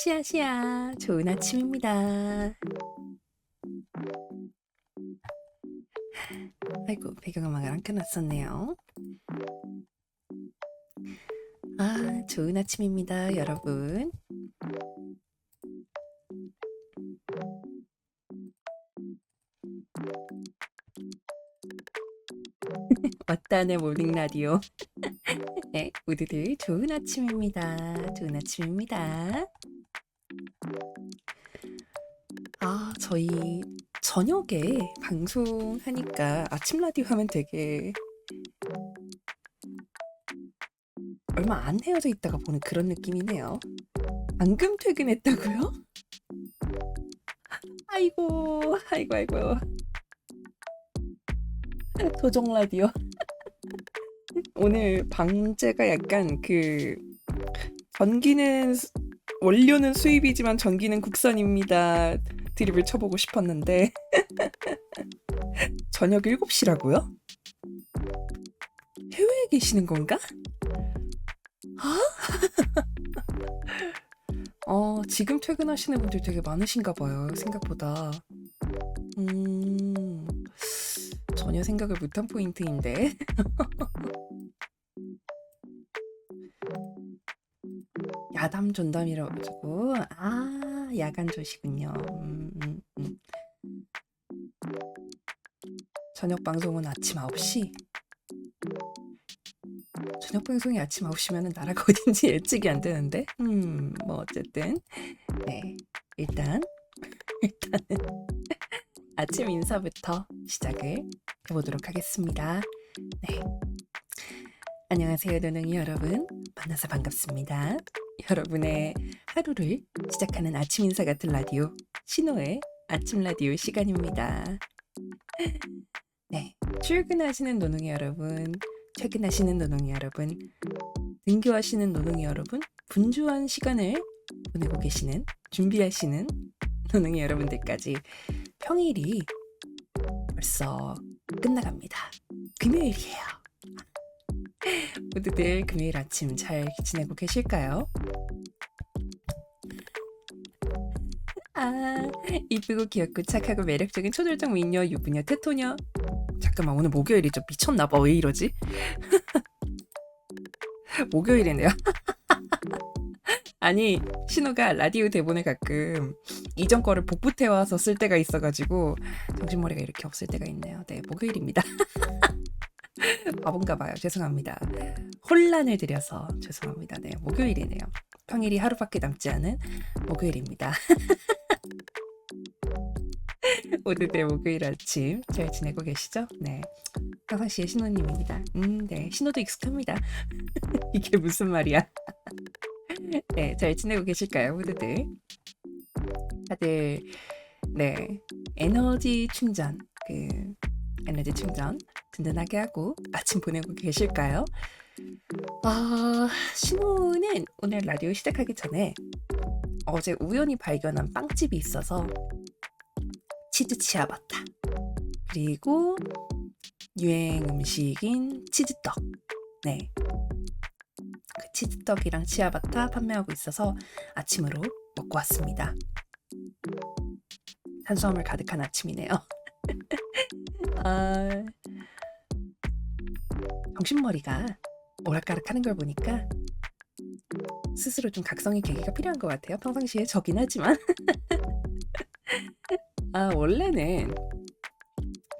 시아시아 좋은 아침입니다. 아이고 배경음악을 안 켜놨었네요. 좋은 아침입니다 여러분. 왔다네 모닝 라디오. 네, 모두들 좋은 아침입니다. 좋은 아침입니다. 저희 저녁에 방송하니까 아침 라디오 하면 되게 얼마 안 헤어져 있다가 보는 그런 느낌이네요. 방금 퇴근했다고요? 아이고. 도정 라디오. 오늘 방제가 약간 전기는 원료는 수입이지만 전기는 국산입니다. 드립을 쳐보고 싶었는데 저녁 7시라고요? 해외에 계시는 건가? 지금 퇴근하시는 분들 되게 많으신가 봐요. 생각보다. 전혀 생각을 못한 포인트인데. 야담 존담이라고 가지고 야간 조시군요. 저녁 방송은 아침 9시. 저녁 방송이 아침 9시면은 나라가 어딘지 예측이 안 되는데. 뭐 어쨌든 네, 일단은 아침 인사부터 시작을 해보도록 하겠습니다. 네, 안녕하세요 노능이 여러분, 만나서 반갑습니다. 여러분의 하루를 시작하는 아침 인사 같은 라디오, 신호의 아침 라디오 시간입니다. 네, 출근하시는 노능이 여러분, 퇴근하시는 노능이 여러분, 등교하시는 노능이 여러분, 분주한 시간을 보내고 계시는, 준비하시는 노능이 여러분들까지 평일이 벌써 끝나갑니다. 금요일이에요. 모두들 금요일 아침 잘 지내고 계실까요? 이쁘고 귀엽고 착하고 매력적인 초절정 미녀 유부녀 테토녀. 잠깐만, 오늘 목요일이죠? 미쳤나봐. 왜 이러지? 목요일이네요. 아니, 신우가 라디오 대본에 가끔 이전 거를 복붙해와서 쓸 때가 있어가지고 정신머리가 이렇게 없을 때가 있네요. 네, 목요일입니다. 바본가 봐요. 죄송합니다. 혼란을 드려서 죄송합니다. 네, 목요일이네요. 평일이 하루밖에 남지 않은 목요일입니다. 모두들 목요일 아침 잘 지내고 계시죠? 네, 평상시에 신우님입니다. 네, 신우도 익숙합니다. 이게 무슨 말이야? 네, 잘 지내고 계실까요, 모두들? 다들 네, 에너지 충전 든든하게 하고 아침 보내고 계실까요? 신우는 오늘 라디오 시작하기 전에 어제 우연히 발견한 빵집이 있어서 치즈 치아바타, 그리고 유행 음식인 치즈떡, 네, 그 치즈떡이랑 치아바타 판매하고 있어서 아침으로 먹고 왔습니다. 탄수화물 가득한 아침이네요. 정신머리가 오락가락하는 걸 보니까 스스로 좀 각성의 계기가 필요한 것 같아요. 평상시에 저긴 하지만 원래는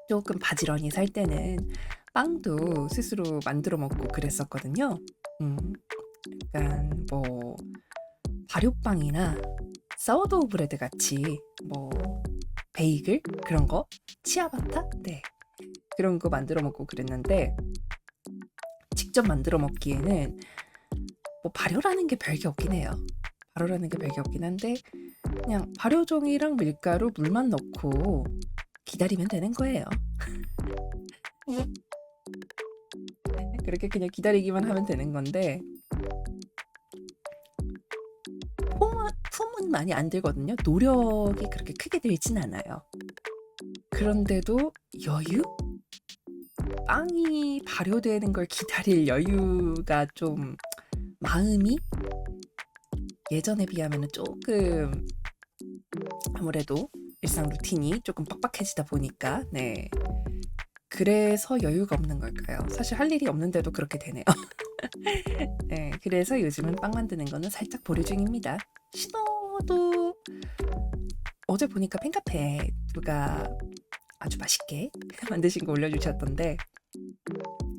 조금 바지런히 살 때는 빵도 스스로 만들어 먹고 그랬었거든요. 약간 뭐 발효빵이나 사워도우 브레드 같이 뭐 베이글 그런 거, 치아바타, 네, 그런 거 만들어 먹고 그랬는데 직접 만들어 먹기에는 뭐 발효라는 게 별게 없긴 해요. 발효라는 게 별게 없긴 한데 그냥 발효종이랑 밀가루, 물만 넣고 기다리면 되는 거예요. 그렇게 그냥 기다리기만 하면 되는 건데 품은 많이 안 들거든요. 노력이 그렇게 크게 들진 않아요. 그런데도 여유? 빵이 발효되는 걸 기다릴 여유가 좀, 마음이 예전에 비하면은 조금 아무래도 일상 루틴이 조금 빡빡해지다 보니까 네. 그래서 여유가 없는 걸까요? 사실 할 일이 없는데도 그렇게 되네요. 네, 그래서 요즘은 빵 만드는 거는 살짝 보류 중입니다. 신호도 어제 보니까 팬카페에 누가 아주 맛있게 만드신 거 올려주셨던데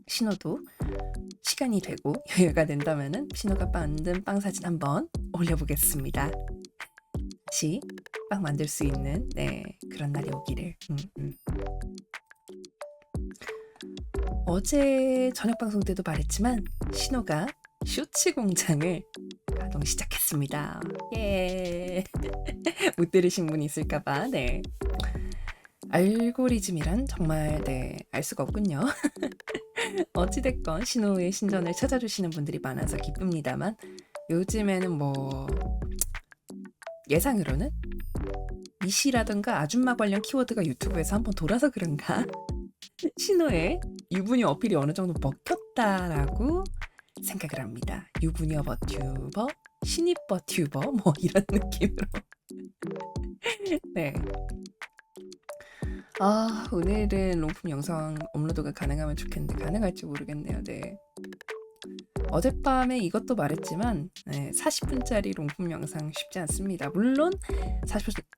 신호도 시간이 되고 여유가 된다면은 신호가 만든 빵 사진 한번 올려보겠습니다. 같이 빵 만들 수 있는 네, 그런 날이 오기를. 어제 저녁 방송 때도 말했지만 신호가 쇼츠 공장을 가동 시작했습니다. 예. 못 들으신 분 있을까봐. 네. 알고리즘이란 정말 네, 알 수가 없군요. 어찌됐건 신호의 신전을 찾아주시는 분들이 많아서 기쁩니다만 요즘에는 뭐 예상으로는 미시라든가 아줌마 관련 키워드가 유튜브에서 한번 돌아서 그런가 신호의 유부녀 어필이 어느 정도 먹혔다라고 생각을 합니다. 유부녀 버튜버, 신입 버튜버 뭐 이런 느낌으로. 네. 아, 오늘은 롱품 영상 업로드가 가능하면 좋겠는데 가능할지 모르겠네요. 네. 어젯밤에 이것도 말했지만 네, 40분짜리 롱품 영상 쉽지 않습니다. 물론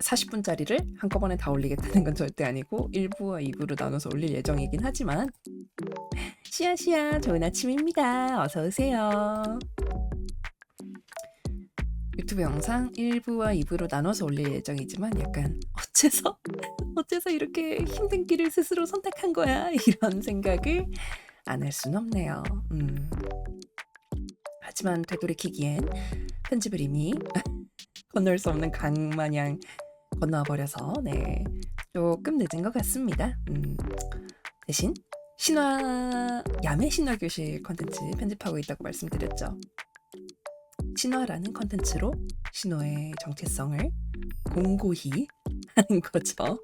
40분짜리를 한꺼번에 다 올리겠다는 건 절대 아니고 1부와 2부로 나눠서 올릴 예정이긴 하지만 시아시아 좋은 아침입니다. 어서 오세요. 유튜브 영상 1부와 2부로 나눠서 올릴 예정이지만 약간 어째서 이렇게 힘든 길을 스스로 선택한 거야 이런 생각을 안 할 순 없네요. 하지만 되돌이키기엔 편집을 이미 건널 수 없는 강 마냥 건너버려서 네, 조금 늦은 것 같습니다. 대신 야매 신화 교실 컨텐츠 편집하고 있다고 말씀드렸죠. 신화라는 컨텐츠로 신호의 정체성을 공고히 하는 거죠.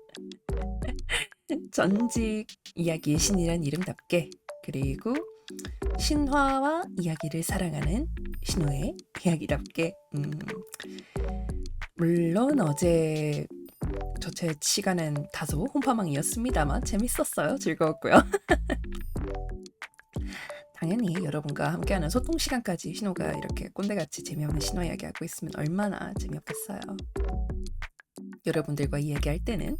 전직 이야기의 신이란 이름답게 그리고 신화와 이야기를 사랑하는 신호의 이야기답게 물론 어제 저체 시간은 다소 홈파망이었습니다만 재밌었어요. 즐거웠고요. 당연히 여러분과 함께하는 소통 시간까지 신호가 이렇게 꼰대같이 재미없는 신화 이야기하고 있으면 얼마나 재미없겠어요. 여러분들과 이야기할 때는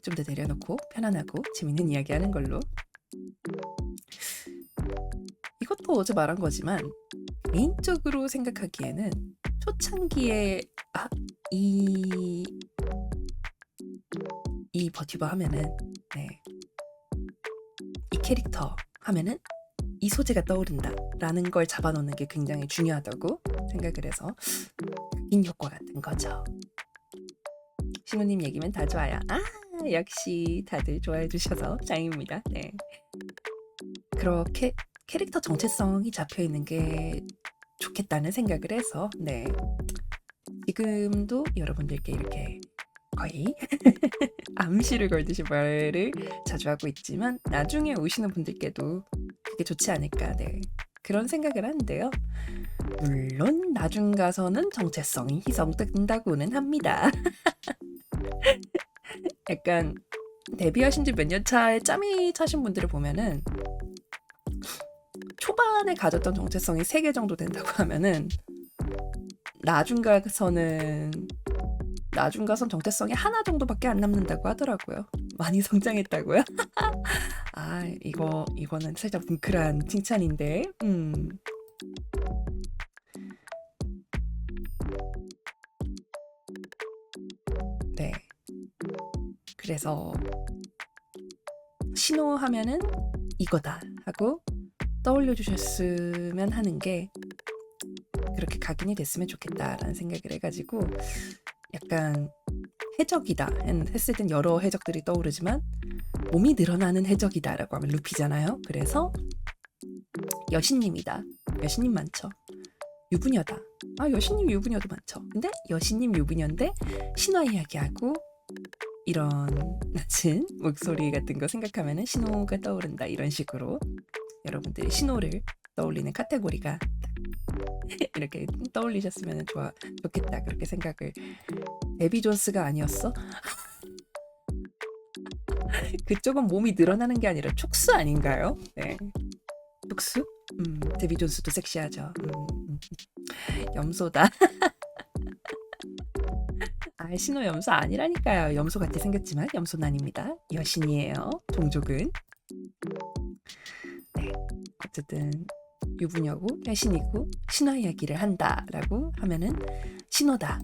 좀 더 내려놓고 편안하고 재밌는 이야기하는 걸로. 이것도 어제 말한 거지만 개인적으로 생각하기에는 초창기에 이 버튜버 하면은 네, 이 캐릭터 하면은 이 소재가 떠오른다 라는 걸 잡아놓는 게 굉장히 중요하다고 생각을 해서 인 효과 같은 거죠. 신우님 얘기면 다 좋아요. 역시 다들 좋아해 주셔서 짱입니다. 네. 그렇게 캐릭터 정체성이 잡혀있는 게 좋겠다는 생각을 해서 네, 지금도 여러분들께 이렇게 거의 암시를 걸듯이 말을 자주 하고 있지만 나중에 오시는 분들께도 그게 좋지 않을까 네, 그런 생각을 하는데요. 물론 나중 가서는 정체성이 희석된다고는 합니다. 약간 데뷔하신 지 몇 년 차에 짬이 차신 분들을 보면은 초반에 가졌던 정체성이 3개 정도 된다고 하면은 나중 가선 정체성이 하나 정도밖에 안 남는다고 하더라고요. 많이 성장했다고요? 이거는 살짝 뭉클한 칭찬인데. 네. 그래서 신호하면은 이거다 하고 떠올려 주셨으면 하는 게 그렇게 각인이 됐으면 좋겠다라는 생각을 해가지고 약간 해적이다 했을 땐 여러 해적들이 떠오르지만 몸이 늘어나는 해적이다라고 하면 루피잖아요. 그래서 여신님이다. 여신님 많죠. 유부녀다. 여신님 유부녀도 많죠. 근데 여신님 유부녀인데 신화 이야기하고 이런 낮은 목소리 같은 거 생각하면은 신호가 떠오른다. 이런 식으로 여러분들이 신호를 떠올리는 카테고리가 이렇게 떠올리셨으면 좋겠다. 그렇게 생각을. 데비 존스가 아니었어? 그쪽은 몸이 늘어나는 게 아니라 촉수 아닌가요? 네. 촉수? 데비 존스도 섹시하죠. 염소다. 아, 신호 염소 아니라니까요. 염소 같이 생겼지만 염소는 아닙니다. 여신이에요. 종족은. 네. 어쨌든 유부녀고 여신이고 신화 이야기를 한다라고 하면은 신호다.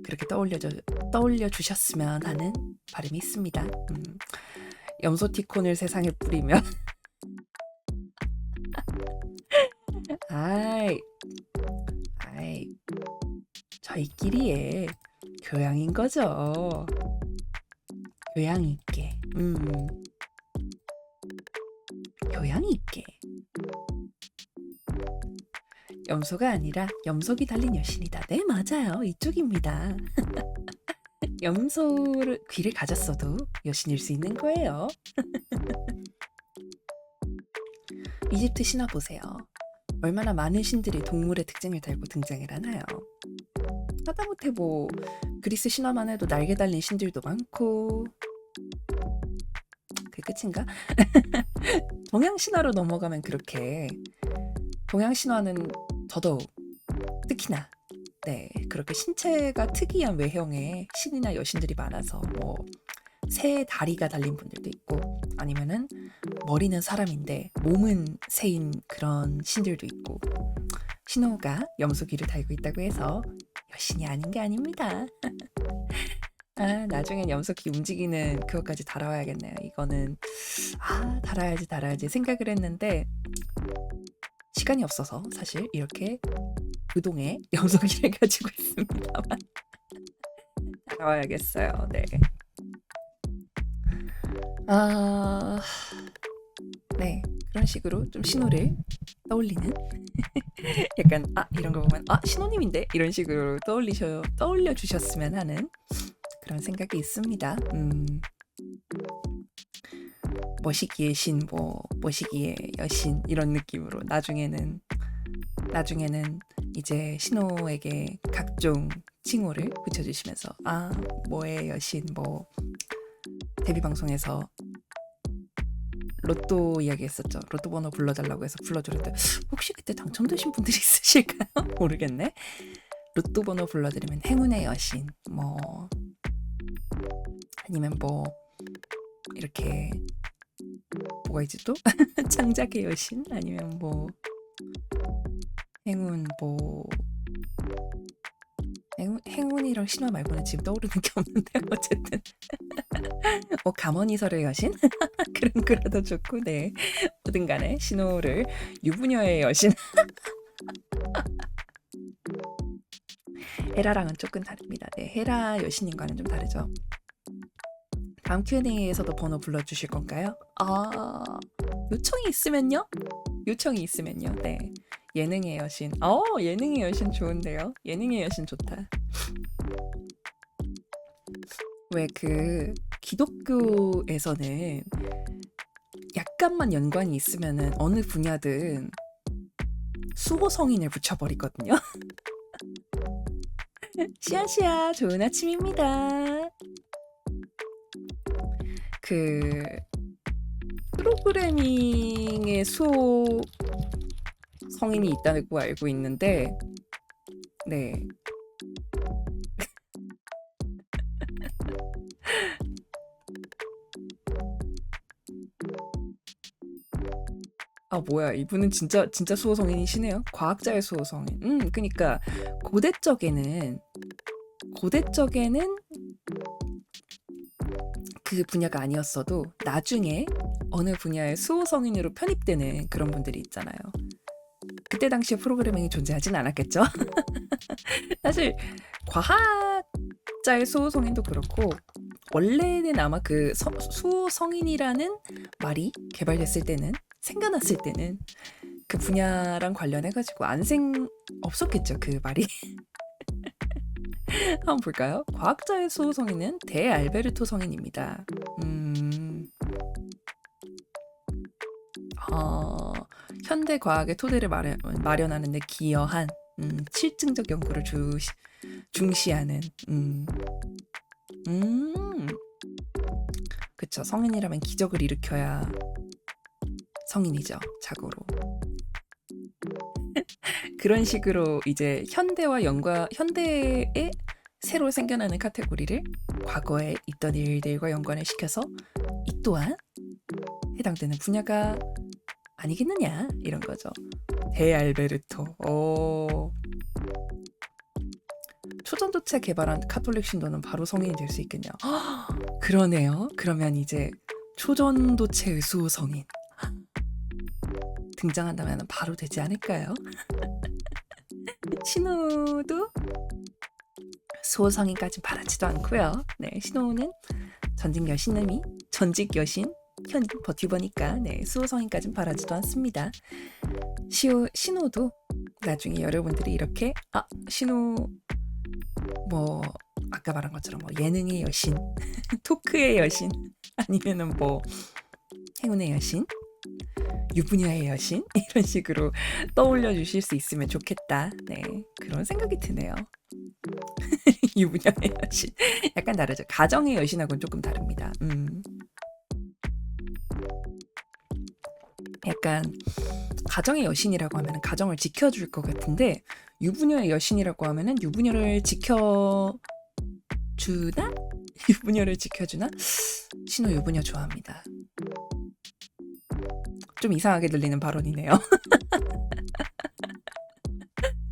그렇게 떠올려 주셨으면 하는 바람이 있습니다. 염소티콘을 세상에 뿌리면 아이 저희끼리의 교양인 거죠. 교양 있게. 교양 있게. 염소가 아니라 염속이 달린 여신이다. 네, 맞아요. 이쪽입니다. 염소를 귀를 가졌어도 여신일 수 있는 거예요. 이집트 신화 보세요. 얼마나 많은 신들이 동물의 특징을 달고 등장을 하나요. 하다못해 뭐 그리스 신화만 해도 날개 달린 신들도 많고. 그게 끝인가? 동양 신화로 넘어가면 그렇게 동양 신화는 더더욱 특히나 네 그렇게 신체가 특이한 외형의 신이나 여신들이 많아서 뭐 새 다리가 달린 분들도 있고 아니면은 머리는 사람인데 몸은 새인 그런 신들도 있고 신호가 염소귀를 달고 있다고 해서 여신이 아닌 게 아닙니다. 아, 나중엔 염소귀 움직이는 그것까지 달아와야겠네요. 이거는 달아야지 생각을 했는데 시간이 없어서 사실 이렇게 부동의 염소귀를 가지고 있습니다만 달아와야겠어요. 네. 네, 그런 식으로 좀 신호를 떠올리는 약간 이런 거 보면 신호님인데 이런 식으로 떠올려 주셨으면 하는 그런 생각이 있습니다. 머시기의 신, 머시기의 여신 이런 느낌으로 나중에는 이제 신호에게 각종 칭호를 붙여주시면서 뭐의 여신, 데뷔 방송에서 로또 이야기했었죠. 로또 번호 불러달라고 해서 불러드렸는데 혹시 그때 당첨되신 분들이 있으실까요? 모르겠네. 로또 번호 불러드리면 행운의 여신, 아니면 이렇게 뭐가 있지 또? 창작의 여신, 아니면 행운이랑 신화 말고는 지금 떠오르는 게 없는데 어쨌든 가머니설의 여신? 그런 거라도 좋고 네 뭐든 간에 신호를 유부녀의 여신 헤라랑은 조금 다릅니다. 네, 헤라 여신님과는 좀 다르죠. 다음 Q&A에서도 번호 불러주실 건가요? 요청이 있으면요? 네. 예능의 여신. 예능의 여신 좋은데요? 예능의 여신 좋다. 왜 기독교에서는 약간만 연관이 있으면은 어느 분야든 수호 성인을 붙여버리거든요. 시아시아 좋은 아침입니다. 프로그래밍의 수호 성인이 있다고 알고 있는데 네. 뭐야 이분은 진짜 수호 성인이시네요. 과학자의 수호 성인. 그러니까 고대 적에는 그 분야가 아니었어도 나중에 어느 분야의 수호 성인으로 편입되는 그런 분들이 있잖아요. 그때 당시에 프로그래밍이 존재하진 않았겠죠. 사실 과학자의 수호 성인도 그렇고 원래는 아마 그 수호 성인이라는 말이 개발됐을 때는 생겨났을 때는 그 분야랑 관련해가지고 없었겠죠 그 말이. 한번 볼까요? 과학자의 수호 성인은 대알베르토 성인입니다. 현대 과학의 토대를 마련하는 데 기여한 실증적 연구를 중시하는 그쵸. 성인이라면 기적을 일으켜야 성인이죠. 자고로. 그런 식으로 이제 현대에 새로 생겨나는 카테고리를 과거에 있던 일들과 연관을 시켜서 이 또한 해당되는 분야가 아니겠느냐 이런 거죠. 대알베르토. 초전도체 개발한 가톨릭 신도는 바로 성인이 될 수 있겠냐. 그러네요. 그러면 이제 초전도체의 수호성인 등장한다면 바로 되지 않을까요? 신호도 수호성인까지 바라지도 않고요. 네, 신호는 전직 여신 현 버티버니까 네, 수호성인까지는 바라지도 않습니다. 신호도 나중에 여러분들이 이렇게 신호 뭐 아까 말한 것처럼 뭐 예능의 여신, 토크의 여신, 아니면은 뭐 행운의 여신, 유부녀의 여신 이런 식으로 떠올려 주실 수 있으면 좋겠다. 네, 그런 생각이 드네요. 유부녀의 여신 약간 다르죠. 가정의 여신하고는 조금 다릅니다. 약간 가정의 여신이라고 하면 가정을 지켜줄 것 같은데 유부녀의 여신이라고 하면은 유부녀를 지켜주나? 유부녀를 지켜주나? 신호 유부녀 좋아합니다. 좀 이상하게 들리는 발언이네요.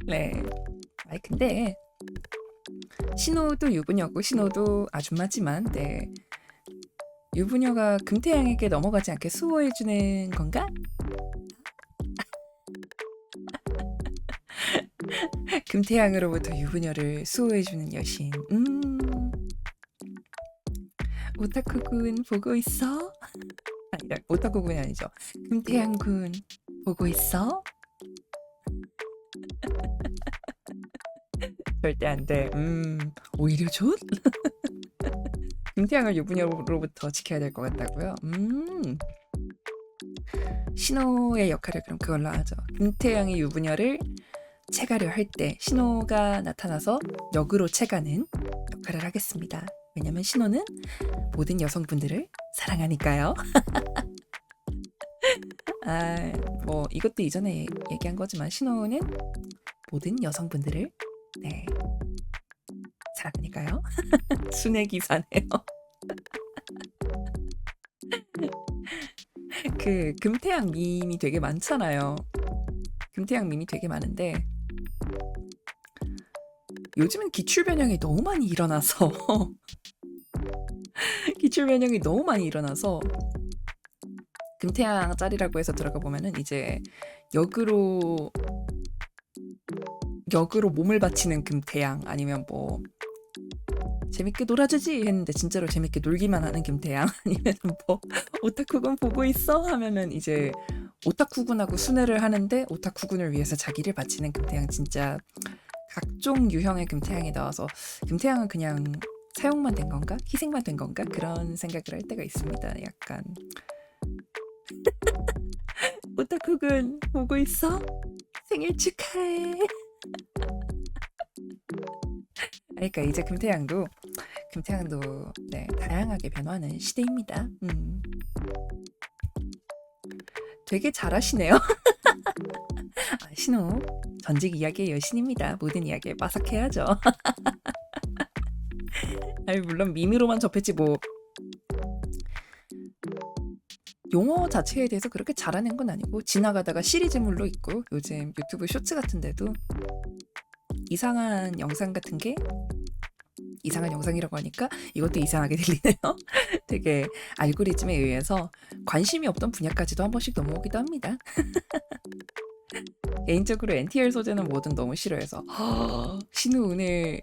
네. 근데 신호도 유부녀고 신호도 아줌마지만 네. 유부녀가 금태양에게 넘어가지 않게 수호해주는 건가? 금태양으로부터 유부녀를 수호해주는 여신. 오타쿠군 보고 있어? 아니다, 오타쿠군이 아니죠. 금태양군 보고 있어? 절대 안 돼. 오히려 좋? 금태양을 유부녀로부터 지켜야 될 것 같다고요? 신호의 역할을 그럼 그걸로 하죠. 금태양의 유부녀를 채가려 할 때 신호가 나타나서 역으로 채가는 역할을 하겠습니다. 왜냐면 신호는 모든 여성분들을 사랑하니까요. 뭐 이것도 이전에 얘기한 거지만 신호는 모든 여성분들을 네 사랑하니까요. 순회 기사네요. 그 금태양 밈이 되게 많잖아요. 금태양 밈이 되게 많은데 요즘은 기출 변형이 너무 많이 일어나서 금태양 짤이라고 해서 들어가 보면은 이제 역으로 몸을 바치는 금태양 아니면 뭐 재밌게 놀아주지 했는데 진짜로 재밌게 놀기만 하는 김태양 아니면 뭐 오타쿠군 보고 있어 하면은 이제 오타쿠군하고 순회를 하는데 오타쿠군을 위해서 자기를 바치는 김태양. 진짜 각종 유형의 김태양이 나와서 김태양은 그냥 사용만 된 건가? 희생만 된 건가? 그런 생각을 할 때가 있습니다. 약간 오타쿠군 보고 있어? 생일 축하해. 그러니까 이제 금태양도 네, 다양하게 변화하는 시대입니다. 되게 잘하시네요. 신호 전직 이야기의 여신입니다. 모든 이야기에 빠삭해야죠. 물론 밈으로만 접했지 뭐 용어 자체에 대해서 그렇게 잘하는 건 아니고 지나가다가 시리즈물로 있고 요즘 유튜브 쇼츠 같은 데도 이상한 영상 같은 게 이상한 영상이라고 하니까 이것도 이상하게 들리네요. 되게 알고리즘에 의해서 관심이 없던 분야까지도 한 번씩 넘어오기도 합니다. 개인적으로 NTR 소재는 뭐든 너무 싫어해서 신우 오늘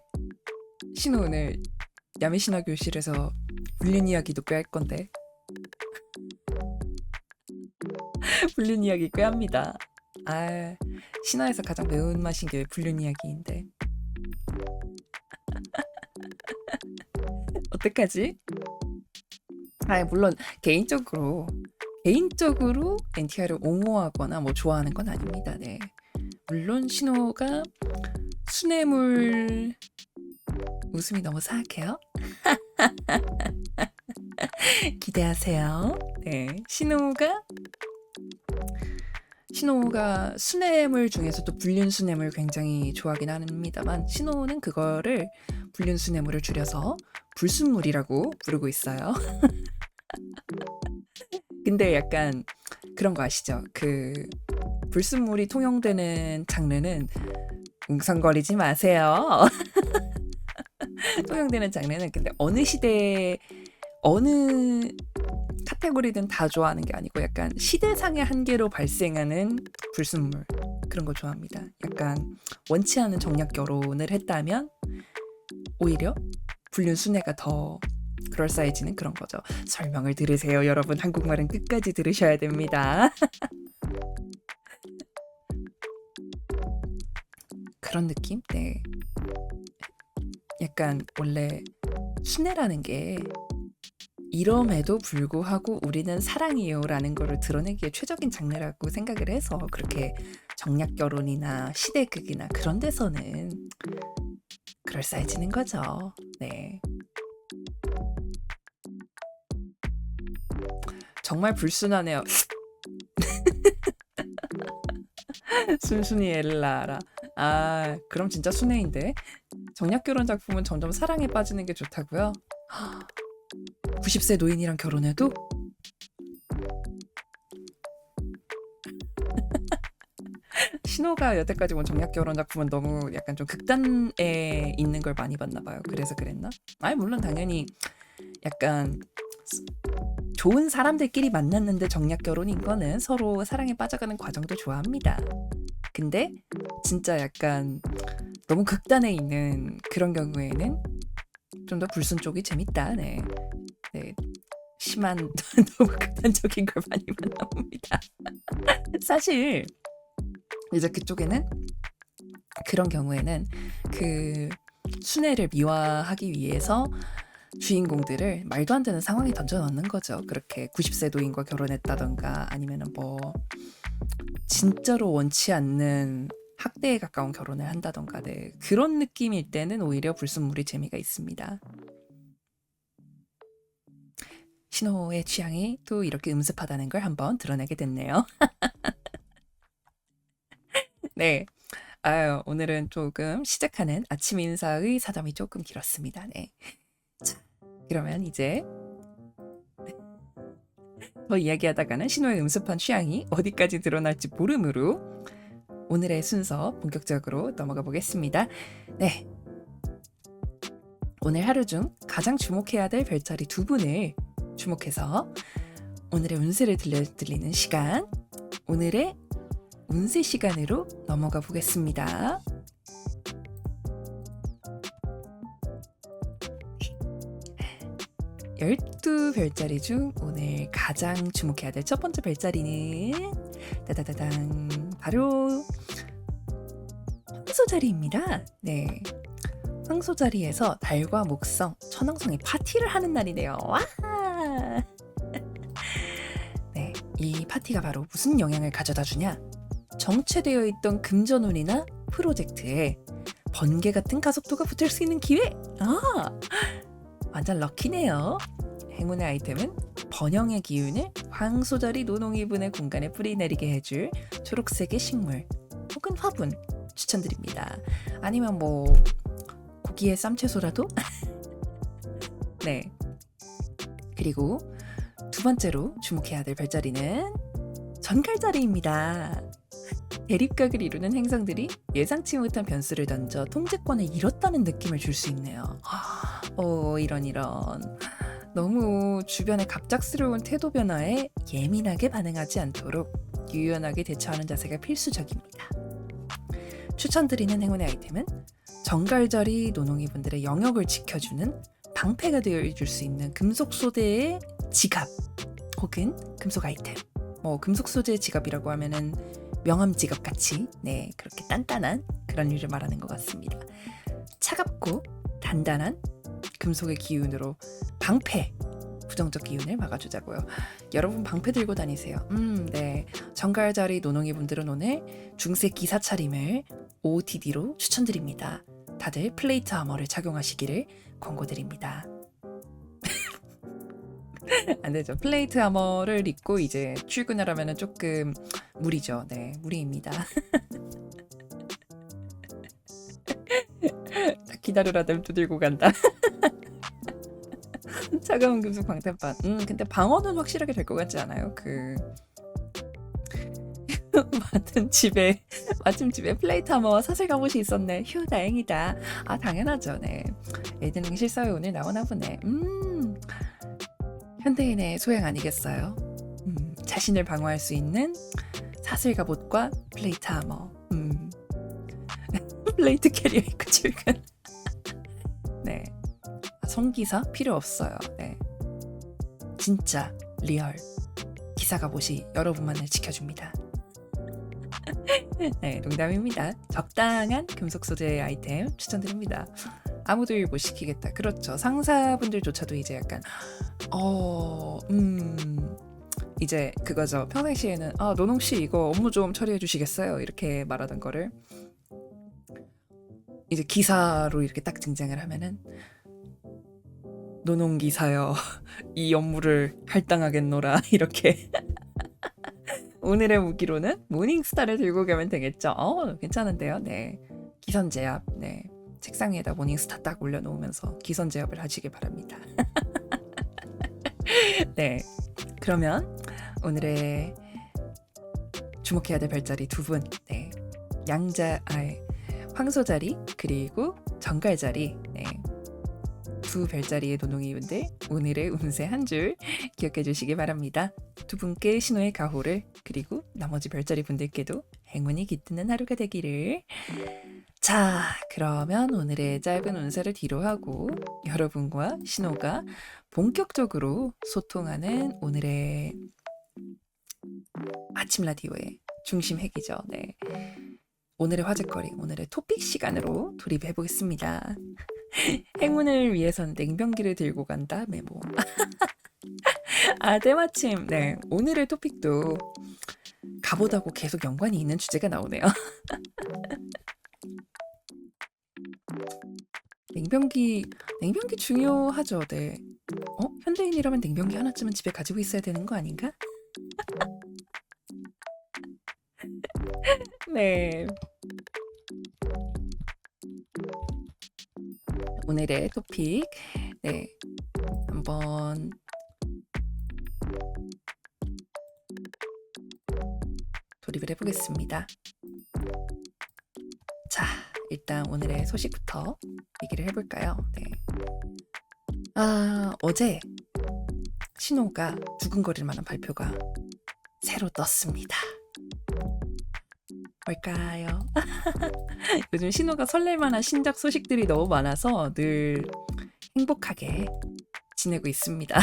야매신화 교실에서 불륜 이야기도 꽤 할 건데 불륜 이야기 꽤 합니다. 신화에서 가장 매운맛인 게 불륜 이야기인데 어떡하지? 물론 개인적으로 개인적으로 NTR을 옹호하거나 뭐 좋아하는 건 아닙니다. 네. 물론 신호가 수뇌물 웃음이 너무 사악해요. 기대하세요. 네. 신호가 수뇌물 중에서도 불륜수뇌물 굉장히 좋아하긴 합니다만 신호는 그거를 불륜수뇌물을 줄여서 불순물이라고 부르고 있어요. 근데 약간 그런 거 아시죠? 그 불순물이 통용되는 장르는 웅성거리지 마세요. 통용되는 장르는 근데 어느 시대 어느 카테고리든 다 좋아하는 게 아니고 약간 시대상의 한계로 발생하는 불순물 그런 거 좋아합니다. 약간 원치 않은 정략 결혼을 했다면 오히려 불륜순애가 더 그럴싸해지는 그런 거죠. 설명을 들으세요, 여러분. 한국말은 끝까지 들으셔야 됩니다. 그런 느낌? 네. 약간 원래 순애라는 게 이럼에도 불구하고 우리는 사랑이에요 라는 거를 드러내기에 최적인 장르라고 생각을 해서 그렇게 정략 결혼이나 시대극이나 그런 데서는 그럴싸해지는 거죠. 네. 정말 불순하네요. 순순히 엘라라. 아, 그럼 진짜 순애인데. 정략 결혼 작품은 점점 사랑에 빠지는 게 좋다고요? 90세 노인이랑 결혼해도? 신호가 여태까지 본 정략 결혼 작품은 너무 약간 좀 극단에 있는 걸 많이 봤나 봐요. 그래서 그랬나? 아니 물론 당연히 약간 좋은 사람들끼리 만났는데 정략 결혼인 거는 서로 사랑에 빠져가는 과정도 좋아합니다. 근데 진짜 약간 너무 극단에 있는 그런 경우에는 좀 더 불순 쪽이 재밌다. 네. 네. 심한 너무 극단적인 걸 많이 만나봅니다. 사실 이제 그쪽에는 그런 경우에는 그 순애를 미화하기 위해서 주인공들을 말도 안 되는 상황에 던져 넣는 거죠. 그렇게 90세 노인과 결혼했다던가 아니면은 뭐 진짜로 원치 않는 학대에 가까운 결혼을 한다던가 네. 그런 느낌일 때는 오히려 불순물이 재미가 있습니다. 신호의 취향이 또 이렇게 음습하다는 걸 한번 드러내게 됐네요. 네. 아유, 오늘은 조금 시작하는 아침 인사의 사담이 조금 길었습니다. 네. 자, 그러면 이제 더 이야기하다가는 신호의 음습한 취향이 어디까지 드러날지 모르므로 오늘의 순서 본격적으로 넘어가 보겠습니다. 네. 오늘 하루 중 가장 주목해야 될 별자리 두 분을 주목해서 오늘의 운세를 들려드리는 시간, 오늘의 운세 시간으로 넘어가 보겠습니다. 열두 별자리 중 오늘 가장 주목해야 될 첫 번째 별자리는 따다다당 바로 황소자리입니다. 네, 황소자리에서 달과 목성, 천왕성이 파티를 하는 날이네요. 와! 네, 이 파티가 바로 무슨 영향을 가져다 주냐? 정체되어 있던 금전운이나 프로젝트에 번개 같은 가속도가 붙을 수 있는 기회! 완전 럭키네요. 행운의 아이템은 번영의 기운을 황소자리 노농이분의 공간에 뿌리내리게 해줄 초록색의 식물 혹은 화분 추천드립니다. 아니면 뭐 고기에 쌈채소라도? 네. 그리고 두 번째로 주목해야 될 별자리는 전갈자리입니다. 대립각을 이루는 행성들이 예상치 못한 변수를 던져 통제권을 잃었다는 느낌을 줄 수 있네요. 이런. 너무 주변의 갑작스러운 태도 변화에 예민하게 반응하지 않도록 유연하게 대처하는 자세가 필수적입니다. 추천드리는 행운의 아이템은 정갈자리 노농이분들의 영역을 지켜주는 방패가 되어줄 수 있는 금속 소재의 지갑 혹은 금속 아이템. 뭐 금속 소재의 지갑이라고 하면은 명함 지갑 같이 네 그렇게 단단한 그런 류를 말하는 것 같습니다. 차갑고 단단한 금속의 기운으로 방패 부정적 기운을 막아주자고요. 여러분 방패 들고 다니세요. 네. 정갈자리 노농이 분들은 오늘 중세 기사 차림을 OOTD로 추천드립니다. 다들 플레이트 아머를 착용하시기를 권고드립니다. 안 되죠. 플레이트 아머를 입고 이제 출근을 하면은 조금 무리죠. 네, 무리입니다. 기다려라, nem도 들고 간다. 차가운 금속 방탄판. 근데 방어는 확실하게 될 것 같지 않아요? 마침 집에 플레이트 아머와 사슬 갑옷이 있었네. 휴, 다행이다. 아, 당연하죠. 네. 애드닝 실사회 오늘 나오나 보네. 현대인의 소양 아니겠어요? 자신을 방어할 수 있는 사슬 갑옷과 플레이트 아머. 플레이트 캐리어 입고 출근. 네. 성기사 필요 없어요. 네. 진짜 리얼 기사 갑옷이 여러분만을 지켜줍니다. 네, 농담입니다. 적당한 금속 소재의 아이템 추천드립니다. 아무도 일 못 시키겠다. 그렇죠. 상사분들조차도 이제 약간 이제 그거죠. 평상시에는 노농씨 이거 업무 좀 처리해 주시겠어요? 이렇게 말하던 거를 이제 기사로 이렇게 딱 등장을 하면은 노농기사여 이 업무를 할당하겠노라 이렇게 오늘의 무기로는 모닝스타를 들고 가면 되겠죠. 괜찮은데요. 네, 기선제압. 네, 책상 위에다 모닝스타 딱 올려놓으면서 기선제압을 하시길 바랍니다. 네, 그러면 오늘의 주목해야 될 별자리 두 분. 네, 황소자리 그리고 정갈자리. 네, 두 별자리의 노농이분들 오늘의 운세 한 줄 기억해 주시기 바랍니다. 두 분께 신호의 가호를, 그리고 나머지 별자리 분들께도 행운이 깃드는 하루가 되기를. 자, 그러면 오늘의 짧은 운세를 뒤로 하고 여러분과 신호가 본격적으로 소통하는 오늘의 아침 라디오의 중심 핵이죠. 네, 오늘의 화제거리, 오늘의 토픽 시간으로 돌입해 보겠습니다. 행운을 위해서는 냉병기를 들고 간다 메모. 때마침 네, 오늘의 토픽도 갑옷하고 계속 연관이 있는 주제가 나오네요. 냉병기 중요하죠. 네. 현대인이라면 냉병기 하나쯤은 집에 가지고 있어야 되는 거 아닌가? 네. 오늘의 토픽, 네, 한번 돌입을 해보겠습니다. 자, 일단 오늘의 소식부터 얘기를 해볼까요? 네. 어제 신호가 두근거릴 만한 발표가 새로 떴습니다. 뭘까요? 요즘 신호가 설렐만한 신작 소식들이 너무 많아서 늘 행복하게 지내고 있습니다.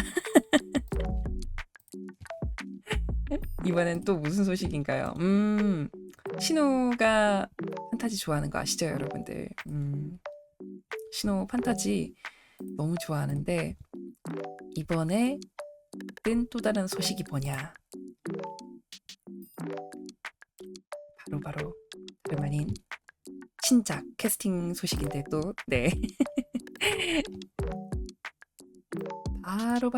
이번엔 또 무슨 소식인가요? 신호가 판타지 좋아하는 거 아시죠, 여러분들? 신호 판타지 너무 좋아하는데 이번에 뜬 또 다른 소식이 뭐냐? 바로 다름 아닌 신작 캐스팅 소식인데 또 네. 바로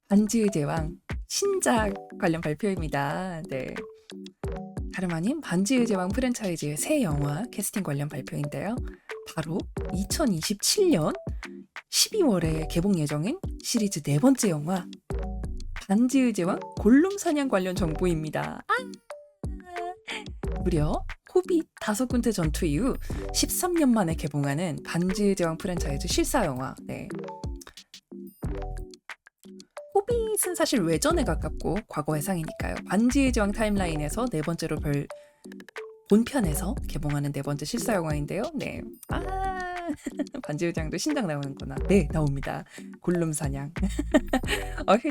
반지의 제왕 신작 관련 발표입니다. 네. 다름 아닌 반지의 제왕 프랜차이즈의 새 영화 캐스팅 관련 발표인데요. 바로 2027년 12월에 개봉 예정인 시리즈 네 번째 영화 반지의 제왕 골룸 사냥 관련 정보입니다. 무려 호빗 5군데 전투 이후 13년 만에 개봉하는 반지의 제왕 프랜차이즈 실사 영화. 네. 호빗은 사실 외전에 가깝고 과거 해상이니까요. 반지의 제왕 타임라인에서 네 번째로 본편에서 개봉하는 네 번째 실사 영화인데요. 네. 반지의 제왕도 신작 나오는구나. 네, 나옵니다. 골룸 사냥.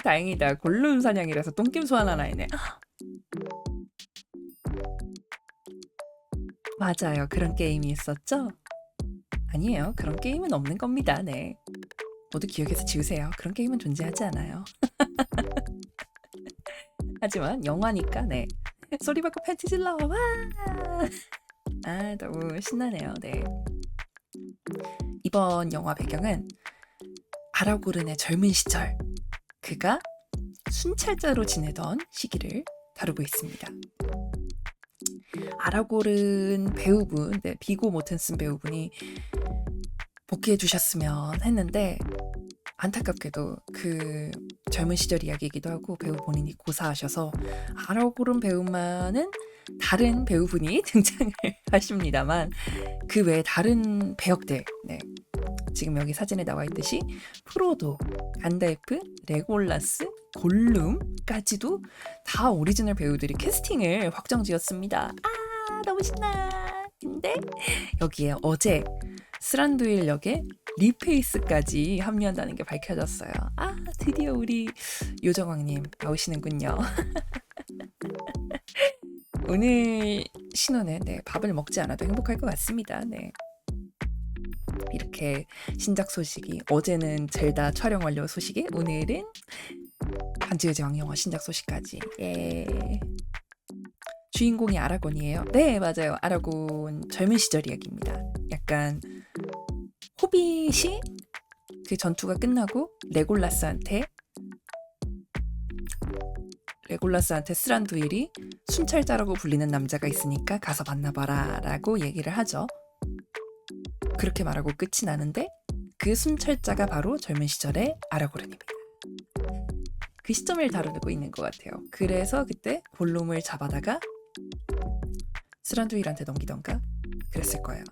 다행이다. 골룸 사냥이라서 똥김 소환 하나 했네. 맞아요. 그런 게임이 있었죠? 아니에요. 그런 게임은 없는 겁니다. 네. 모두 기억해서 지우세요. 그런 게임은 존재하지 않아요. 하지만 영화니까 네. 소리 받고 팬티 질러. 와! 아, 너무 신나네요. 네. 이번 영화 배경은 아라고른의 젊은 시절, 그가 순찰자로 지내던 시기를 다루고 있습니다. 아라고른 배우분, 네, 비고 모텐슨 배우분이 복귀해 주셨으면 했는데 안타깝게도 그 젊은 시절 이야기이기도 하고 배우 본인이 고사하셔서 아라고른 배우만은 다른 배우분이 등장을 하십니다만 그 외에 다른 배역들, 네, 지금 여기 사진에 나와 있듯이 프로도, 간달프, 레골라스, 골룸까지도 다 오리지널 배우들이 캐스팅을 확정지었습니다. 아, 너무 신나. 근데 여기에 어제 스란두일 역에 리페이스까지 합류한다는 게 밝혀졌어요. 아, 드디어 우리 요정왕님 나오시는군요. 오늘 신호는 네, 밥을 먹지 않아도 행복할 것 같습니다. 네. 이렇게 신작 소식이, 어제는 젤다 촬영 완료 소식이, 오늘은 반지의 제왕 영화 신작 소식까지. 예. 주인공이 아라곤이에요. 네, 맞아요. 아라곤 젊은 시절 이야기입니다. 약간 호빗이 그 전투가 끝나고 레골라스한테 스란두일이 순찰자라고 불리는 남자가 있으니까 가서 만나봐라 라고 얘기를 하죠. 그렇게 말하고 끝이 나는데 그 순찰자가 바로 젊은 시절의 아라고른입니다. 그 시점을 다루고 있는 것 같아요. 그래서 그때 골룸을 잡아다가 스란두일한테 넘기던가 그랬을 거예요.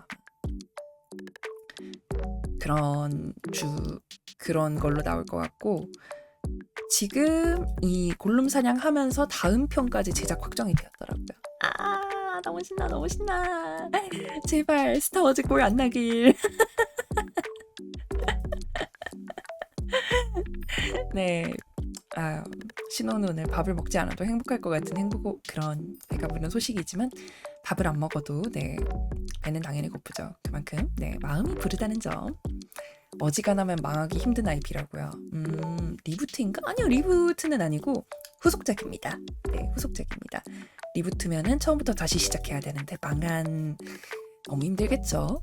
그런 걸로 나올 것 같고, 지금 이 골룸 사냥하면서 다음 편까지 제작 확정이 되었더라고요. 아, 너무 신나, 너무 신나. 제발 스타워즈 꼴 안 나길. 네. 아, 신호는 오늘 밥을 먹지 않아도 행복할 것 같은 그런 배가 부른 소식이지만 밥을 안 먹어도 네, 배는 당연히 고프죠. 그만큼 네, 마음이 부르다는 점. 어지간하면 망하기 힘든 IP라고요. 리부트인가? 아니요, 리부트는 아니고 후속작입니다. 네, 후속작입니다. 리부트면은 처음부터 다시 시작해야 되는데 너무 힘들겠죠.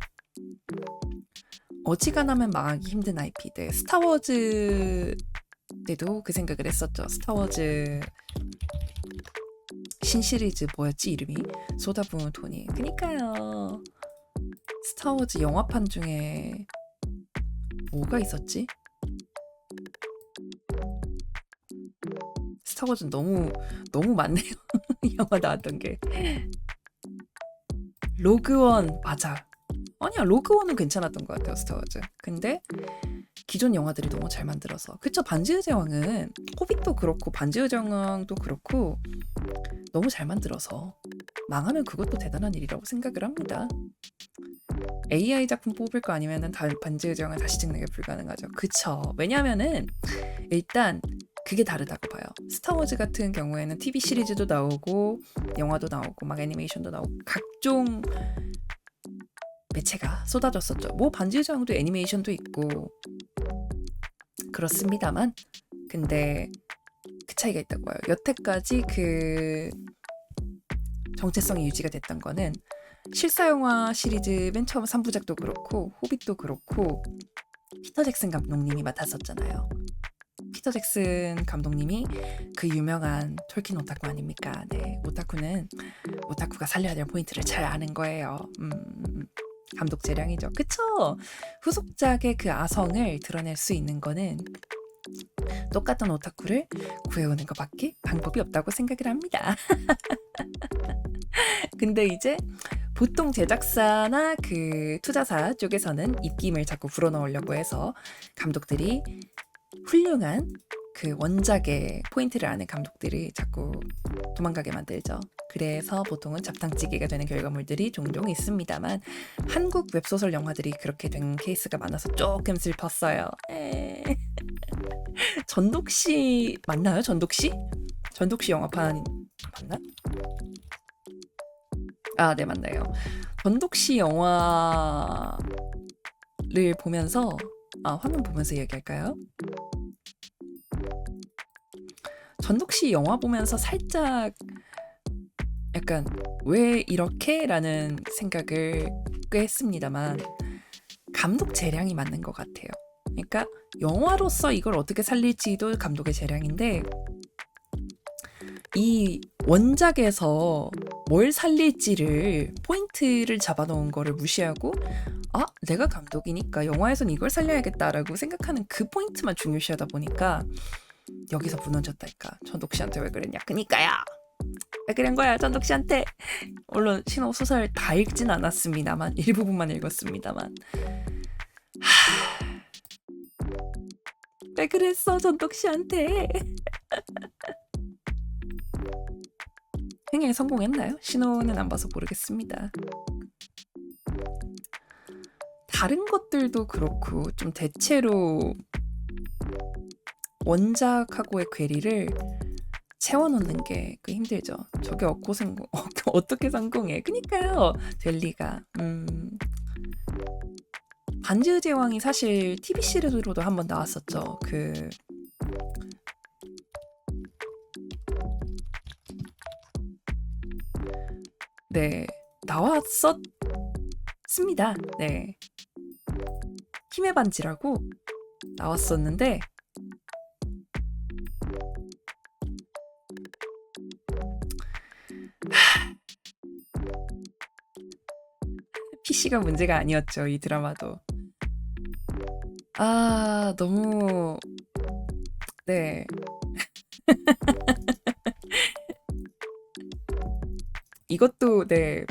어지간하면 망하기 힘든 IP. 네, 스타워즈 때도 그 생각을 했었죠. 스타워즈 신시리즈 뭐였지 이름이? 쏟아부은 돈이. 그니까요. 스타워즈 영화판 중에 뭐가 있었지? 스타워즈는 너무 많네요. 영화 나왔던 게. 로그원 맞아. 아니야, 로그원은 괜찮았던 것 같아요, 스타워즈. 근데 기존 영화들이 너무 잘 만들어서. 그쵸, 반지의 제왕은 호빗도 그렇고 반지의 제왕도 그렇고 너무 잘 만들어서 망하면 그것도 대단한 일이라고 생각을 합니다. AI 작품 뽑을 거 아니면은 반지의 제왕을 다시 찍는 게 불가능하죠. 그쵸. 왜냐면은 일단 그게 다르다고 봐요. 스타워즈 같은 경우에는 TV 시리즈도 나오고 영화도 나오고 막 애니메이션도 나오고 각종 매체가 쏟아졌었죠. 뭐 반지의 제왕도 애니메이션도 있고 그렇습니다만, 근데 그 차이가 있다고 봐요. 여태까지 그 정체성이 유지가 됐던 거는 실사 영화 시리즈 맨 처음 3부작도 그렇고 호빗도 그렇고 피터 잭슨 감독님이 맡았었잖아요. 피터 잭슨 감독님이 그 유명한 톨킨 오타쿠 아닙니까? 네, 오타쿠는 오타쿠가 살려야 될 포인트를 잘 아는 거예요. 감독 재량이죠. 그쵸? 후속작의 그 아성을 드러낼 수 있는 거는 똑같은 오타쿠를 구해오는 것밖에 방법이 없다고 생각을 합니다. 근데 이제 보통 제작사나 그 투자사 쪽에서는 입김을 자꾸 불어넣으려고 해서 감독들이 훌륭한 그 원작의 포인트를 아는 감독들이 자꾸 도망가게 만들죠. 그래서 보통은 잡탕찌개가 되는 결과물들이 종종 있습니다만 한국 웹소설 영화들이 그렇게 된 케이스가 많아서 조금 슬펐어요. 전독씨 맞나요? 전독씨 영화판 맞나? 아, 네, 맞나요. 전독씨 영화 보면서 화면 보면서 얘기할까요? 전독 씨 영화 보면서 살짝 약간 왜 이렇게? 라는 생각을 꽤 했습니다만 감독 재량이 맞는 것 같아요. 그러니까 영화로서 이걸 어떻게 살릴지도 감독의 재량인데 이 원작에서 뭘 살릴지를 포인트를 잡아놓은 거를 무시하고 내가 감독이니까 영화에선 이걸 살려야겠다라고 생각하는 그 포인트만 중요시하다 보니까 여기서 무너졌달까. 전독 씨한테 왜 그랬냐. 그니까요. 왜 그런 거야 전독 씨한테. 물론 신호 소설 다 읽진 않았습니다만 일부분만 읽었습니다만 왜 그랬어 전독 씨한테. 흥행에 성공했나요? 신호는 안 봐서 모르겠습니다. 다른 것들도 그렇고 좀 대체로 원작하고의 괴리를 채워넣는 게 힘들죠. 저게 없고 어떻게 성공해? 그니까요. 될 리가. 반지의 제왕이 사실 TV 시리즈로도 한번 나왔었죠. 네, 나왔었습니다. 네, 힘의 반지라고 나왔었는데 PC가 문제가 아니었죠. 이 드라마도. 너무 네. 이것도 네.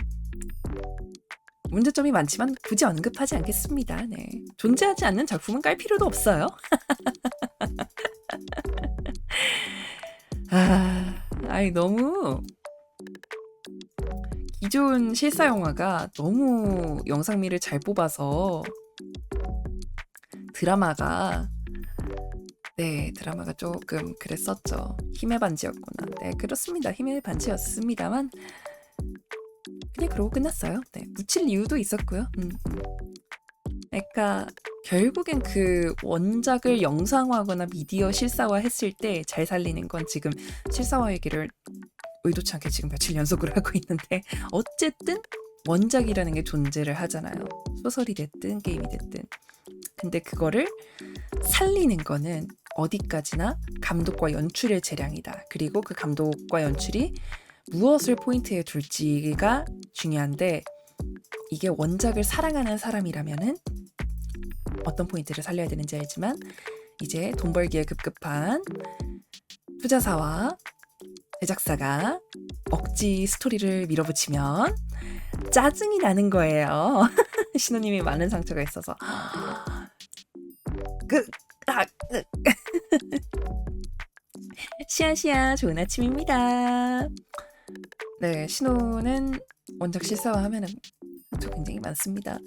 문제점이 많지만 굳이 언급하지 않겠습니다. 네. 존재하지 않는 작품은 깔 필요도 없어요. 너무 기존 실사 영화가 너무 영상미를 잘 뽑아서 드라마가 조금 그랬었죠. 힘의 반지였구나. 네, 그렇습니다. 힘의 반지였습니다만 그냥 그러고 끝났어요. 네, 묻힐 이유도 있었고요. 그러니까 결국엔 그 원작을 영상화하거나 미디어 실사화 했을 때 잘 살리는 건 지금 실사화 얘기를 의도치 않게 지금 며칠 연속으로 하고 있는데 어쨌든 원작이라는 게 존재를 하잖아요. 소설이 됐든 게임이 됐든. 근데 그거를 살리는 거는 어디까지나 감독과 연출의 재량이다. 그리고 그 감독과 연출이 무엇을 포인트에 둘지가 중요한데 이게 원작을 사랑하는 사람이라면은 어떤 포인트를 살려야 되는지 알지만 이제 돈 벌기에 급급한 투자사와 제작사가 억지 스토리를 밀어붙이면 짜증이 나는 거예요. 신우님이 많은 상처가 있어서 시아시아 좋은 아침입니다. 네, 신우는 원작 실사화 하면은 상처 굉장히 많습니다.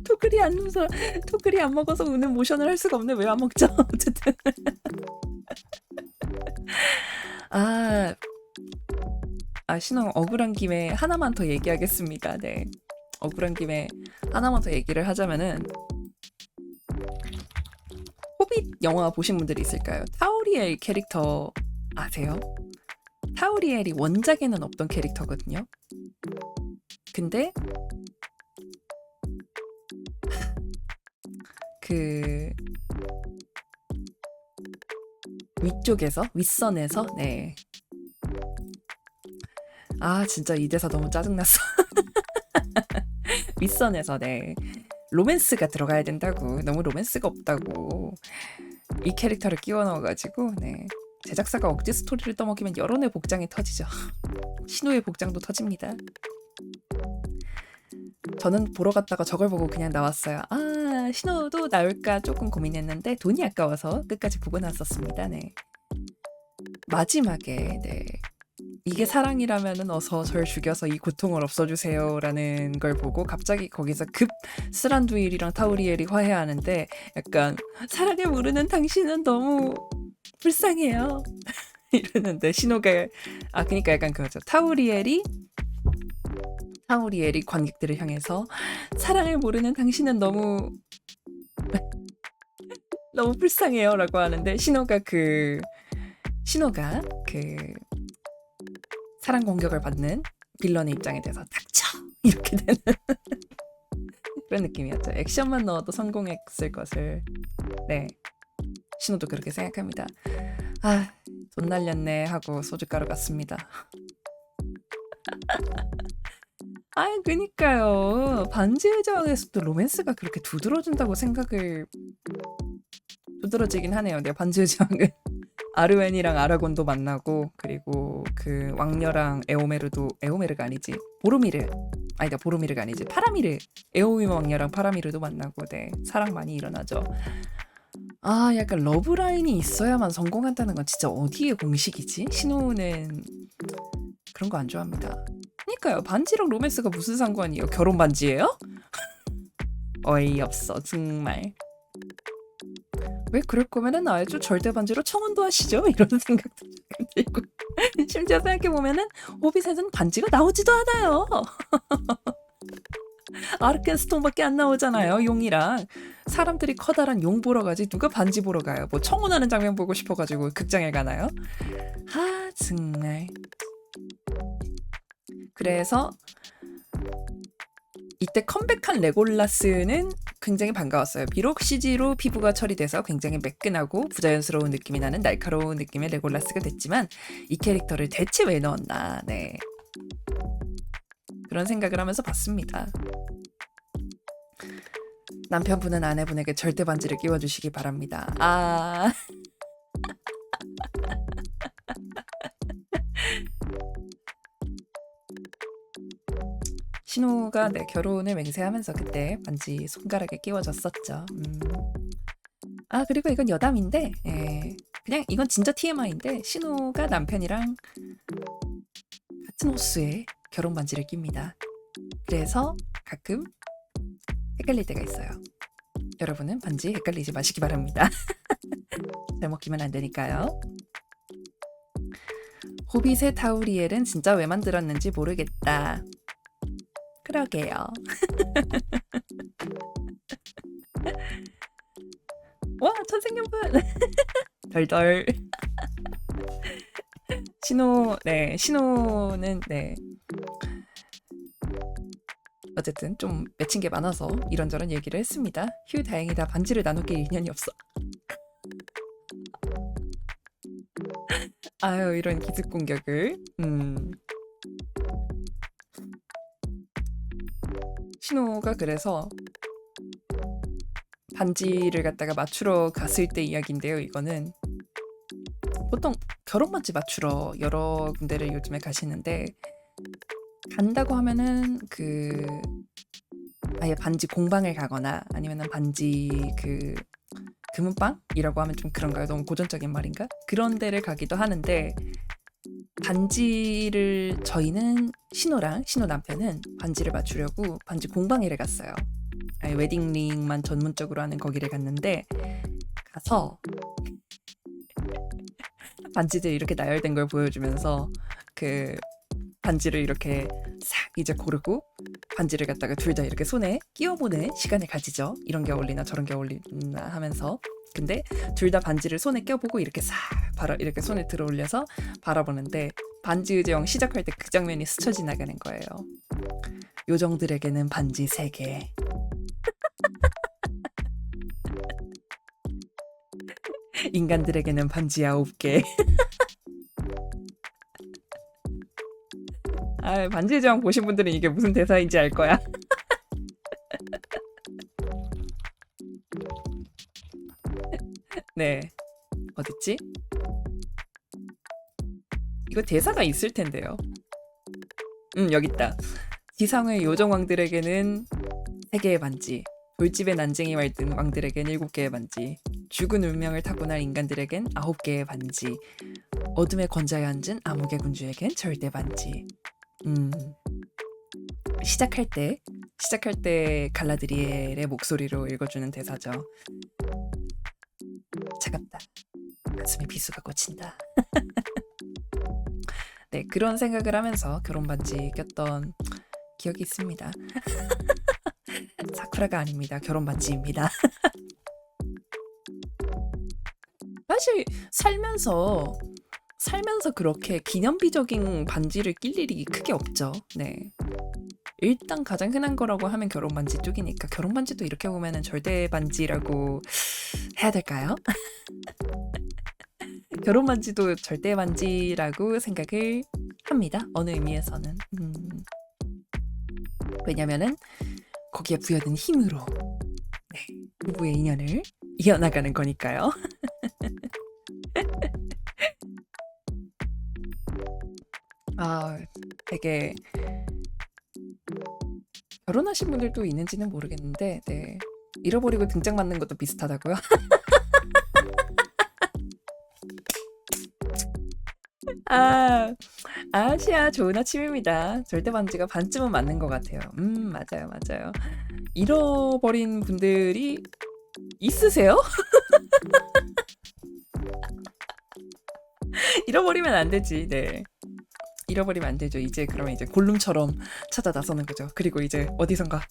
토글이 안 웃어. 토글이 안 먹어서 우는 모션을 할 수가 없네. 왜 안 먹죠? 어쨌든 신호 억울한 김에 하나만 더 얘기하겠습니다. 네, 억울한 김에 하나만 더 얘기를 하자면은 호빗 영화 보신 분들이 있을까요? 타우리엘 캐릭터 아세요? 타우리엘이 원작에는 없던 캐릭터거든요. 근데 그 위쪽에서 윗선에서 네. 진짜 이 대사 너무 짜증났어. 윗선에서 네. 로맨스가 들어가야 된다고. 너무 로맨스가 없다고. 이 캐릭터를 끼워 넣어가지고 네. 제작사가 억지 스토리를 떠먹이면 여론의 복장이 터지죠. 신우의 복장도 터집니다. 저는 보러 갔다가 저걸 보고 그냥 나왔어요. 신우도 나올까 조금 고민했는데 돈이 아까워서 끝까지 보고 나섰습니다. 네. 마지막에 네. 이게 사랑이라면은 어서 절 죽여서 이 고통을 없어주세요라는 걸 보고 갑자기 거기서 급 스란두일이랑 타우리엘이 화해하는데 약간 사랑을 모르는 당신은 너무 불쌍해요. 이러는데 신호가 그러니까 약간 그거죠. 타우리엘이 타우리엘이 관객들을 향해서 사랑을 모르는 당신은 너무 너무 불쌍해요라고 하는데 신호가 그 사랑 공격을 받는 빌런의 입장에 대해서 닥쳐 이렇게 되는 그런 느낌이었죠. 액션만 넣어도 성공했을 것을. 네, 신호도 그렇게 생각합니다. 아, 돈 날렸네 하고 소주가루 갔습니다. 아, 그니까요. 반지의 제왕에서도 로맨스가 그렇게 두드러지긴 하네요. 내가 반지의 제왕은 아르웬이랑 아라곤도 만나고, 그리고 그 왕녀랑 에오메르가 아니지, 보로미르가 아니지, 파라미르, 에오미 왕녀랑 파라미르도 만나고, 네, 사랑 많이 일어나죠. 아, 약간 러브라인이 있어야만 성공한다는 건 진짜 어디의 공식이지? 신호는 그런 거 안 좋아합니다. 그러니까요. 반지랑 로맨스가 무슨 상관이에요? 결혼 반지예요? 어이없어 정말. 왜 그럴 거면은 아주 절대 반지로 청혼도 하시죠? 이런 생각도 들고 심지어 생각해보면은 호빗에는 반지가 나오지도 않아요. 아르켄스톤밖에 안 나오잖아요. 용이랑. 사람들이 커다란 용 보러 가지 누가 반지 보러 가요. 뭐 청혼하는 장면 보고 싶어가지고 극장에 가나요? 아 정말. 그래서 이때 컴백한 레골라스는 굉장히 반가웠어요. 비록 CG로 피부가 처리돼서 굉장히 매끈하고 부자연스러운 느낌이 나는 날카로운 느낌의 레골라스가 됐지만 이 캐릭터를 대체 왜 넣었나. 네, 그런 생각을 하면서 봤습니다. 남편분은 아내분에게 절대 반지를 끼워주시기 바랍니다. 아... 신호가 네, 결혼을 맹세하면서 그때 반지 손가락에 끼워줬었죠. 아, 그리고 이건 여담인데, 그냥 이건 진짜 TMI인데 신호가 남편이랑 같은 호수에 결혼 반지를 낍니다. 그래서 가끔 헷갈릴 때가 있어요. 여러분은 반지 헷갈리지 마시기 바랍니다. 잘못 끼면 안 되니까요. 호빗의 타우리엘은 진짜 왜 만들었는지 모르겠다. 그러게요. 와, 천생연분. 덜덜. 신호는 네. 어쨌든 좀 맺힌 게 많아서 이런저런 얘기를 했습니다. 휴, 다행이다. 반지를 나눌 인연이 없어. 아유, 이런 기습 공격을. 신호가 그래서 반지를 갖다가 맞추러 갔을 때 이야기인데요. 이거는 보통 결혼 반지 맞추러 여러 군데를 요즘에 가시는데 간다고 하면은 그 아예 반지 공방을 가거나 아니면은 반지 그 금은방이라고 하면 좀 그런가요? 너무 고전적인 말인가? 그런 데를 가기도 하는데 저희는 신호 남편은 반지를 맞추려고 반지 공방에를 갔어요. 아니, 웨딩링만 전문적으로 하는 거기를 갔는데 가서 반지들 이렇게 나열된 걸 보여주면서 그 반지를 이렇게 싹 이제 고르고 반지를 갖다가 둘 다 이렇게 손에 끼워보는 시간을 가지죠. 이런 게 어울리나 저런 게 어울리나 하면서. 근데 둘 다 반지를 손에 껴보고 이렇게 싹 이렇게 손에 들어 올려서 바라보는데 반지의 제왕 시작할 때 그 장면이 스쳐 지나가는 거예요. 요정들에게는 반지 3개. 인간들에게는 반지 9개. 아, 반지의 제왕 보신 분들은 이게 무슨 대사인지 알 거야. 네, 어딨지? 이거 대사가 있을 텐데요. 여기 있다. 지상의 요정왕들에게는 3개의 반지, 돌집의 난쟁이 왕들에겐 7개의 반지, 죽은 운명을 타고난 인간들에겐 9개의 반지, 어둠의 권자에 앉은 암흑의 군주에겐 절대 반지. 시작할 때 갈라드리엘의 목소리로 읽어주는 대사죠. 차갑다. 가슴에 비수가 꽂힌다. 네, 그런 생각을 하면서 결혼 반지 꼈던 기억이 있습니다. 사쿠라가 아닙니다. 결혼 반지입니다. 사실 살면서 그렇게 기념비적인 반지를 낄 일이 크게 없죠. 네. 일단 가장 흔한 거라고 하면 결혼 반지 쪽이니까 결혼 반지도 이렇게 보면은 절대 반지라고 해야 될까요? 결혼 반지도 절대 반지라고 생각을 합니다. 어느 의미에서는. 왜냐면은 거기에 부여된 힘으로 네, 부부의 인연을 이어나가는 거니까요. 아, 되게 결혼하신 분들도 있는지는 모르겠는데, 네. 잃어버리고 등짝 맞는 것도 비슷하다고요? 아, 아시아 좋은 아침입니다. 절대 반지가 반쯤은 맞는 것 같아요. 맞아요, 맞아요. 잃어버린 분들이 있으세요? 잃어버리면 안 되지, 네. 잃어버리면 안 되죠. 이제 그러면 이제 골룸처럼 찾아 나서는 거죠. 그리고 이제 어디선가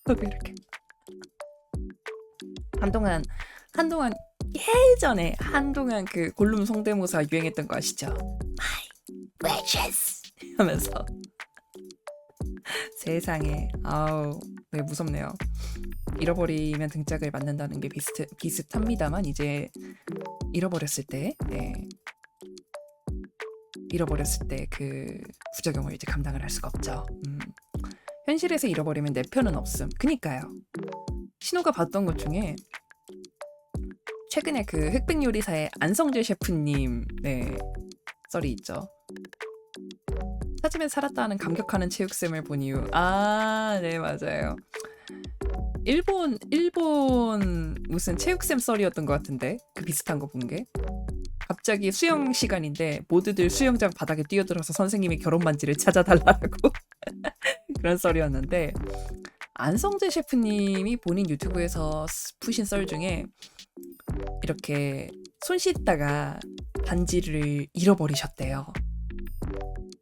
하고 이렇게 한동안 예전에 한동안 그 골룸 성대모사 유행했던 거 아시죠? My precious 하면서 세상에 아우 네 무섭네요. 잃어버리면 등짝을 맞는다는 게 비슷합니다만 이제 잃어버렸을 때 잃어버렸을 때 그 부작용을 이제 감당을 할 수가 없죠. 현실에서 잃어버리면 내 편은 없음. 그니까요. 신호가 봤던 것 중에 최근에 그 흑백 요리사의 안성재 셰프님 썰이 있죠. 사집에 살았다는 감격하는 체육쌤을 본 이유. 네 맞아요. 일본 무슨 체육쌤 썰이었던 것 같은데 그 비슷한 거 본 게. 갑자기 수영 시간인데 모두들 수영장 바닥에 뛰어들어서 선생님이 결혼 반지를 찾아달라고 그런 썰이었는데 안성재 셰프님이 본인 유튜브에서 푸신 썰 중에 이렇게 손 씻다가 반지를 잃어버리셨대요.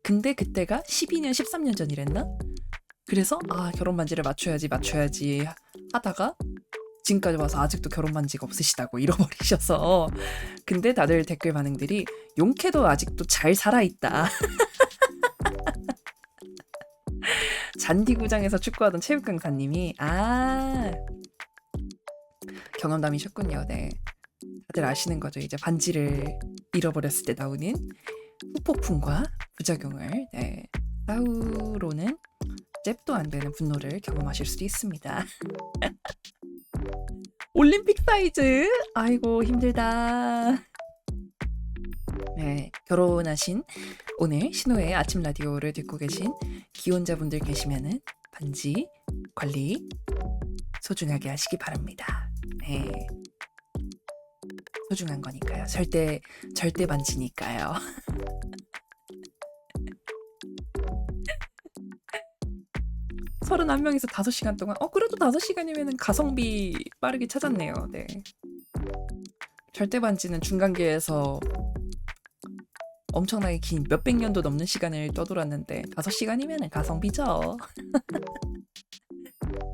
근데 그때가 12년, 13년 전이랬나? 그래서 결혼 반지를 맞춰야지 하다가 지금까지 와서 아직도 결혼 반지가 없으시다고 잃어버리셔서 근데 다들 댓글 반응들이 용케도 아직도 잘 살아있다. 잔디구장에서 축구하던 체육 강사님이 경험담이셨군요. 네. 다들 아시는 거죠. 이제 반지를 잃어버렸을 때 나오는 후폭풍과 부작용을 사후로는 잽도 안 되는 분노를 경험하실 수도 있습니다. 올림픽 사이즈? 아이고 힘들다. 네, 결혼하신 오늘 신호의 아침 라디오를 듣고 계신 기혼자분들 계시면은 반지 관리 소중하게 하시기 바랍니다. 네, 소중한 거니까요. 절대 반지니까요. 31명에서 5시간 동안 그래도 5시간이면 가성비 빠르게 찾았네요. 네. 절대 반지는 중간계에서 엄청나게 긴 몇백 년도 넘는 시간을 떠돌았는데 5시간이면 가성비죠.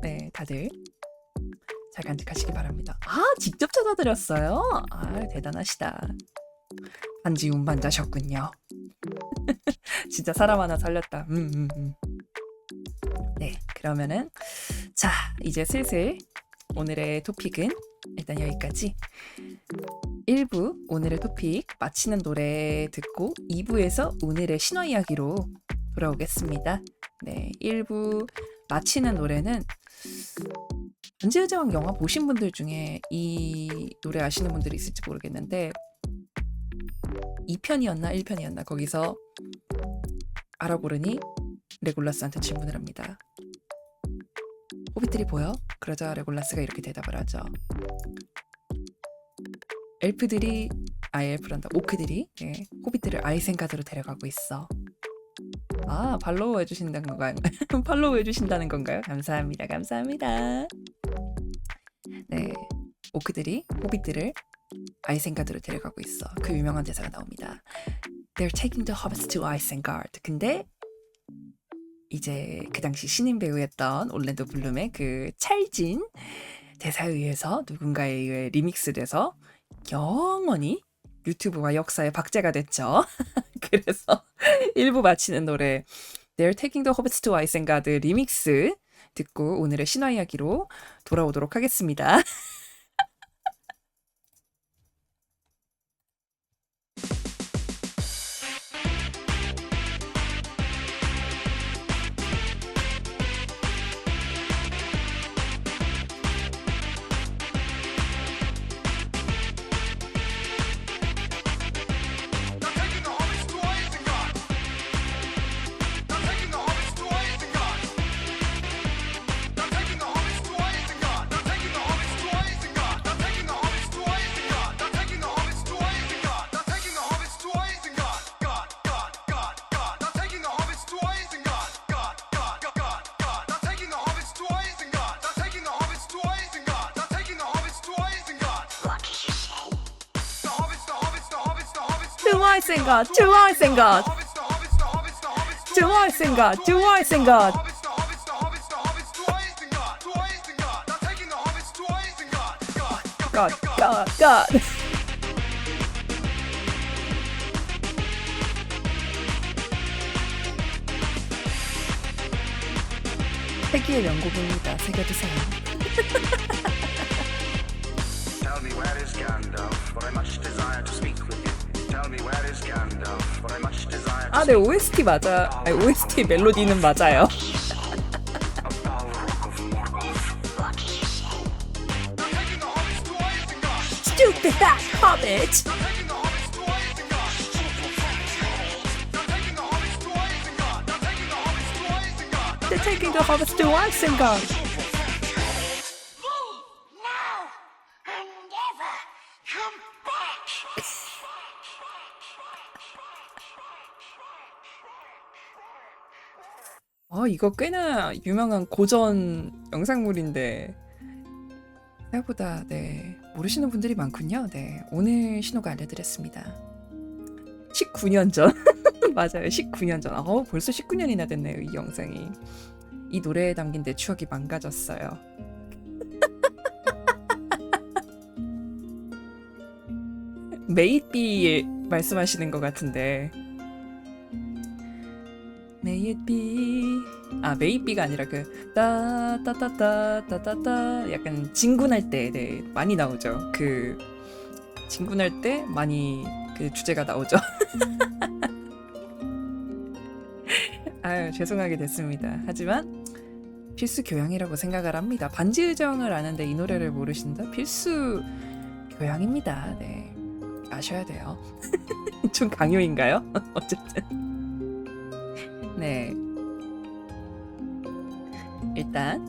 네, 다들 잘 간직하시기 바랍니다. 직접 찾아드렸어요? 대단하시다. 반지 운반자셨군요. 진짜 사람 하나 살렸다. 네, 그러면은 자, 이제 슬슬 오늘의 토픽은 일단 여기까지. 1부 오늘의 토픽 마치는 노래 듣고 2부에서 오늘의 신화 이야기로 돌아오겠습니다. 네, 1부 마치는 노래는 반지의 제왕 영화 보신 분들 중에 이 노래 아시는 분들이 있을지 모르겠는데 2편이었나 1편이었나 거기서 아라고르니 레골라스한테 질문을 합니다. 호빗들이 보여? 그러자 레골라스가 이렇게 대답을 하죠. 오크들이 호빗들을 아이센가드로 데려가고 있어. 팔로우 해주신다는 건가요? 팔로우 해주신다는 건가요? 감사합니다. 네, 오크들이 호빗들을 아이센가드로 데려가고 있어. 그 유명한 대사가 나옵니다. They're taking the hobbits to Isengard. 근데 이제 그 당시 신인 배우였던 올랜도 블룸의 그 찰진 대사에 의해서 누군가에 의해 리믹스돼서 영원히 유튜브와 역사의 박제가 됐죠. 그래서 1부 마치는 노래 They're Taking the Hobbits to Isengard 리믹스 듣고 오늘의 신화 이야기로 돌아오도록 하겠습니다. To Isengard, to Isengard, to Isengard, to Isengard. God, God, God. 세기의 명곡입니다. 새겨두세요. Tell me where is Gandalf, for I much desire to speak with you. Tell me where is Gandalf, for I much desire to 아, 네, OST 맞아. 아니, OST 멜로디는 맞아요. Stupid fat hobbit. They're taking the hobbits to Isengard. Now and never come back. 이거 꽤나 유명한 고전 영상물인데 생각보다 네, 모르시는 분들이 많군요. 네, 오늘 신호가 알려드렸습니다. 19년 전 맞아요. 19년 전. 벌써 19년이나 됐네요. 이 영상이. 이 노래에 담긴 내 추억이 망가졌어요. May it be 말씀하시는 것 같은데 May it be May it be가 아니라 그 따따따따따따따 약간 진군할 때 네, 많이 나오죠. 그 진군할 때 많이 그 주제가 나오죠. 아유 죄송하게 됐습니다. 하지만 필수 교양이라고 생각을 합니다. 반지의정을 아는데 이 노래를 모르신다? 필수 교양입니다. 네, 아셔야 돼요. 좀 강요인가요? 어쨌든 네, 일단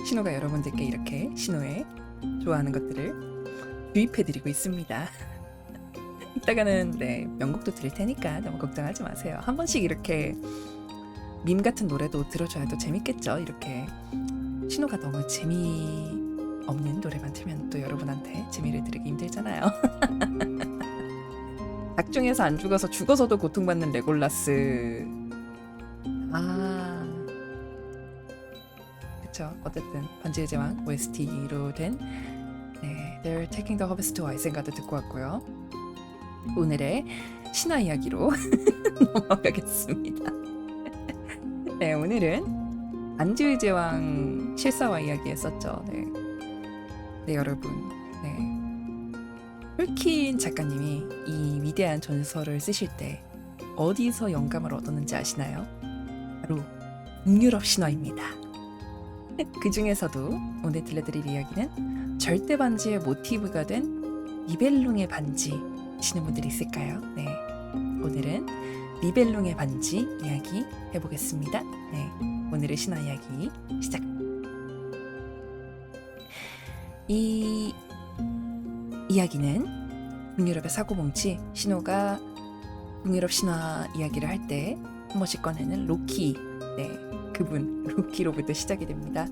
신호가 여러분들께 이렇게 신호에 좋아하는 것들을 유입해드리고 있습니다. 이따가는 네, 명곡도 들을 테니까 너무 걱정하지 마세요. 한 번씩 이렇게 밈 같은 노래도 들어줘야 또 재밌겠죠. 이렇게 신호가 너무 재미없는 노래만 틀면 또 여러분한테 재미를 드리기 힘들잖아요. 닭 중에서 안 죽어서 죽어서도 고통받는 레골라스. 그쵸. 어쨌든 반지의 제왕 OST로 된 네, They're Taking the Hobbits to Isengard 듣고 왔고요. 오늘의 신화 이야기로 넘어가겠습니다. 네, 오늘은 반지의 제왕 실사화 이야기했었죠. 네, 네 여러분. 네. 톨킨 작가님이 이 위대한 전설을 쓰실 때 어디서 영감을 얻었는지 아시나요? 바로 북유럽 신화입니다. 그 중에서도 오늘 들려드릴 이야기는 절대 반지의 모티브가 된 니벨룽의 반지 아시는 분들이 있을까요? 네, 오늘은 니벨룽의 반지 이야기 해보겠습니다. 네, 오늘의 신화 이야기 시작. 이 이야기는 북유럽의 사고뭉치 신호가 북유럽 신화 이야기를 할 때 한 번씩 꺼내는 로키, 네, 그분 로키로부터 시작이 됩니다.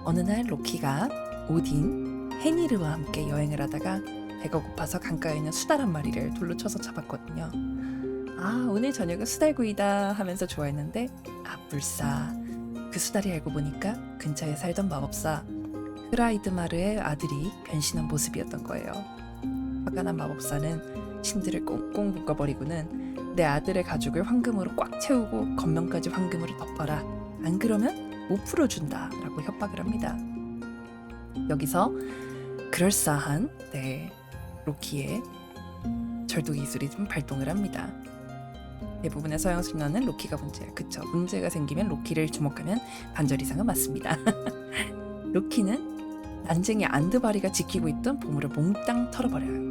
어느 날 로키가 오딘, 헤니르와 함께 여행을 하다가 배가 고파서 강가에 있는 수달 한 마리를 돌로 쳐서 잡았거든요. 아, 오늘 저녁은 수달구이다 하면서 좋아했는데 불사. 그 수달이 알고 보니까 근처에 살던 마법사 흐라이드마르의 아들이 변신한 모습이었던 거예요. 화가 난 마법사는 신들을 꽁꽁 묶어버리고는 내 아들의 가죽을 황금으로 꽉 채우고 겉면까지 황금으로 덮어라. 안 그러면 못 풀어준다 라고 협박을 합니다. 여기서 그럴싸한 로키의 절도 기술이 좀 발동을 합니다. 대부분의 서양 신화는 로키가 문제야. 그쵸? 문제가 생기면 로키를 주목하면 반절 이상은 맞습니다. 로키는 난쟁이 안드바리가 지키고 있던 보물을 몽땅 털어버려요.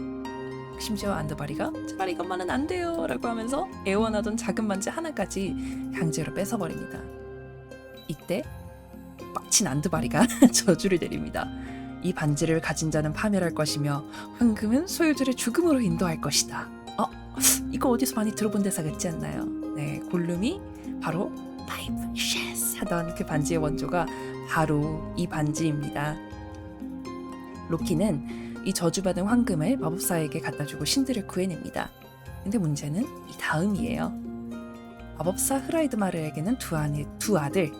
심지어 안드바리가 제발 이것만은 안 돼요 라고 하면서 애원하던 작은 반지 하나까지 강제로 뺏어버립니다. 이때 빡친 안드바리가 저주를 내립니다. 이 반지를 가진 자는 파멸할 것이며 황금은 소유주를 죽음으로 인도할 것이다. 이거 어디서 많이 들어본 대사 같지 않나요? 네, 골룸이 바로 My precious 하던 그 반지의 원조가 바로 이 반지입니다. 로키는 이 저주받은 황금을 마법사에게 갖다주고 신들을 구해냅니다. 근데 문제는 이 다음이에요. 마법사 흐라이드마르에게는 두 아들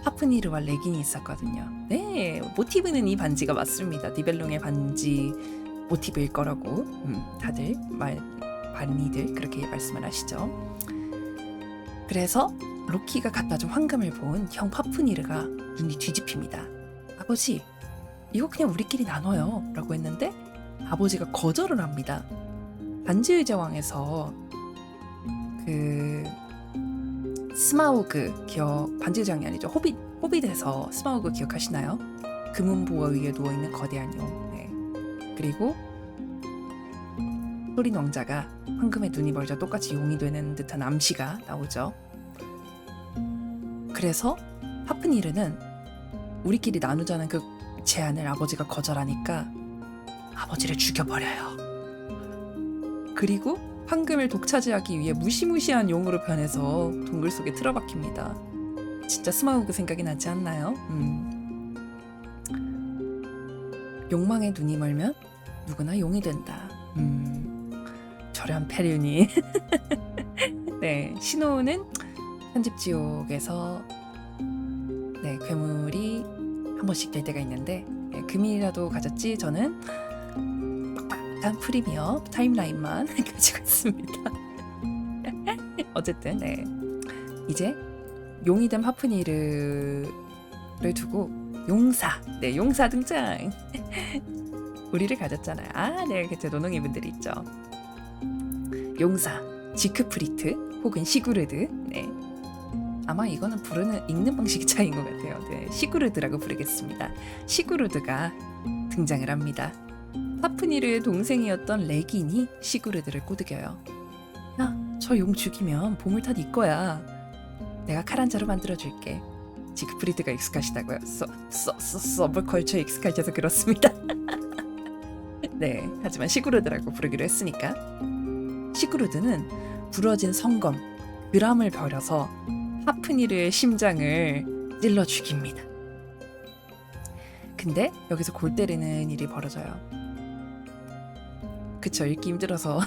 파프니르와 레긴이 있었거든요. 네, 모티브는 이 반지가 맞습니다. 니벨룽의 반지 모티브일 거라고 다들 많이들 그렇게 말씀을 하시죠. 그래서 로키가 갖다준 황금을 본 형 파프니르가 눈이 뒤집힙니다. 아버지, 이거 그냥 우리끼리 나눠요 라고 했는데 아버지가 거절을 합니다. 반지의 제왕에서 그 스마우그 반지의 제왕이 아니죠. 호빗에서 스마우그 기억하시나요? 금은보화 위에 누워있는 거대한 용. 네. 그리고 소린 왕자가 황금에 눈이 멀자 똑같이 용이 되는 듯한 암시가 나오죠. 그래서 파프니르는 우리끼리 나누자는 그 제안을 아버지가 거절하니까 아버지를 죽여버려요. 그리고 황금을 독차지하기 위해 무시무시한 용으로 변해서 동굴 속에 틀어박힙니다. 진짜 스마우그 생각이 나지 않나요? 욕망에 눈이 멀면 누구나 용이 된다. 저렴 페륜이. 네, 신호는 편집지옥에서 괴물이 한 번씩 될 때가 있는데 금이라도 가졌지 저는 빡빡한 프리미어 타임라인만 가지고 있습니다. 어쨌든 이제 용이 된 하프니르를 두고 용사 등장. 우리를 가졌잖아요. 네, 그쵸. 노농이 분들이 있죠. 용사, 지크프리트 혹은 시구르드. 네. 아마 이거는 읽는 방식이 차이인 것 같아요. 네, 시구르드라고 부르겠습니다. 시구르드가 등장을 합니다. 파프니르의 동생이었던 레긴이 시구르드를 꼬드겨요. 야, 저 용 죽이면 보물탄 네 거야. 내가 칼 한 자루 만들어줄게. 지크프리드가 익숙하시다고요. 서브컬처에 익숙하셔서 그렇습니다. 네, 하지만 시구르드라고 부르기로 했으니까. 시구르드는 부러진 성검 그람을 버려서 하프니르의 심장을 찔러 죽입니다. 근데 여기서 골 때리는 일이 벌어져요. 그쵸, 읽기 힘들어서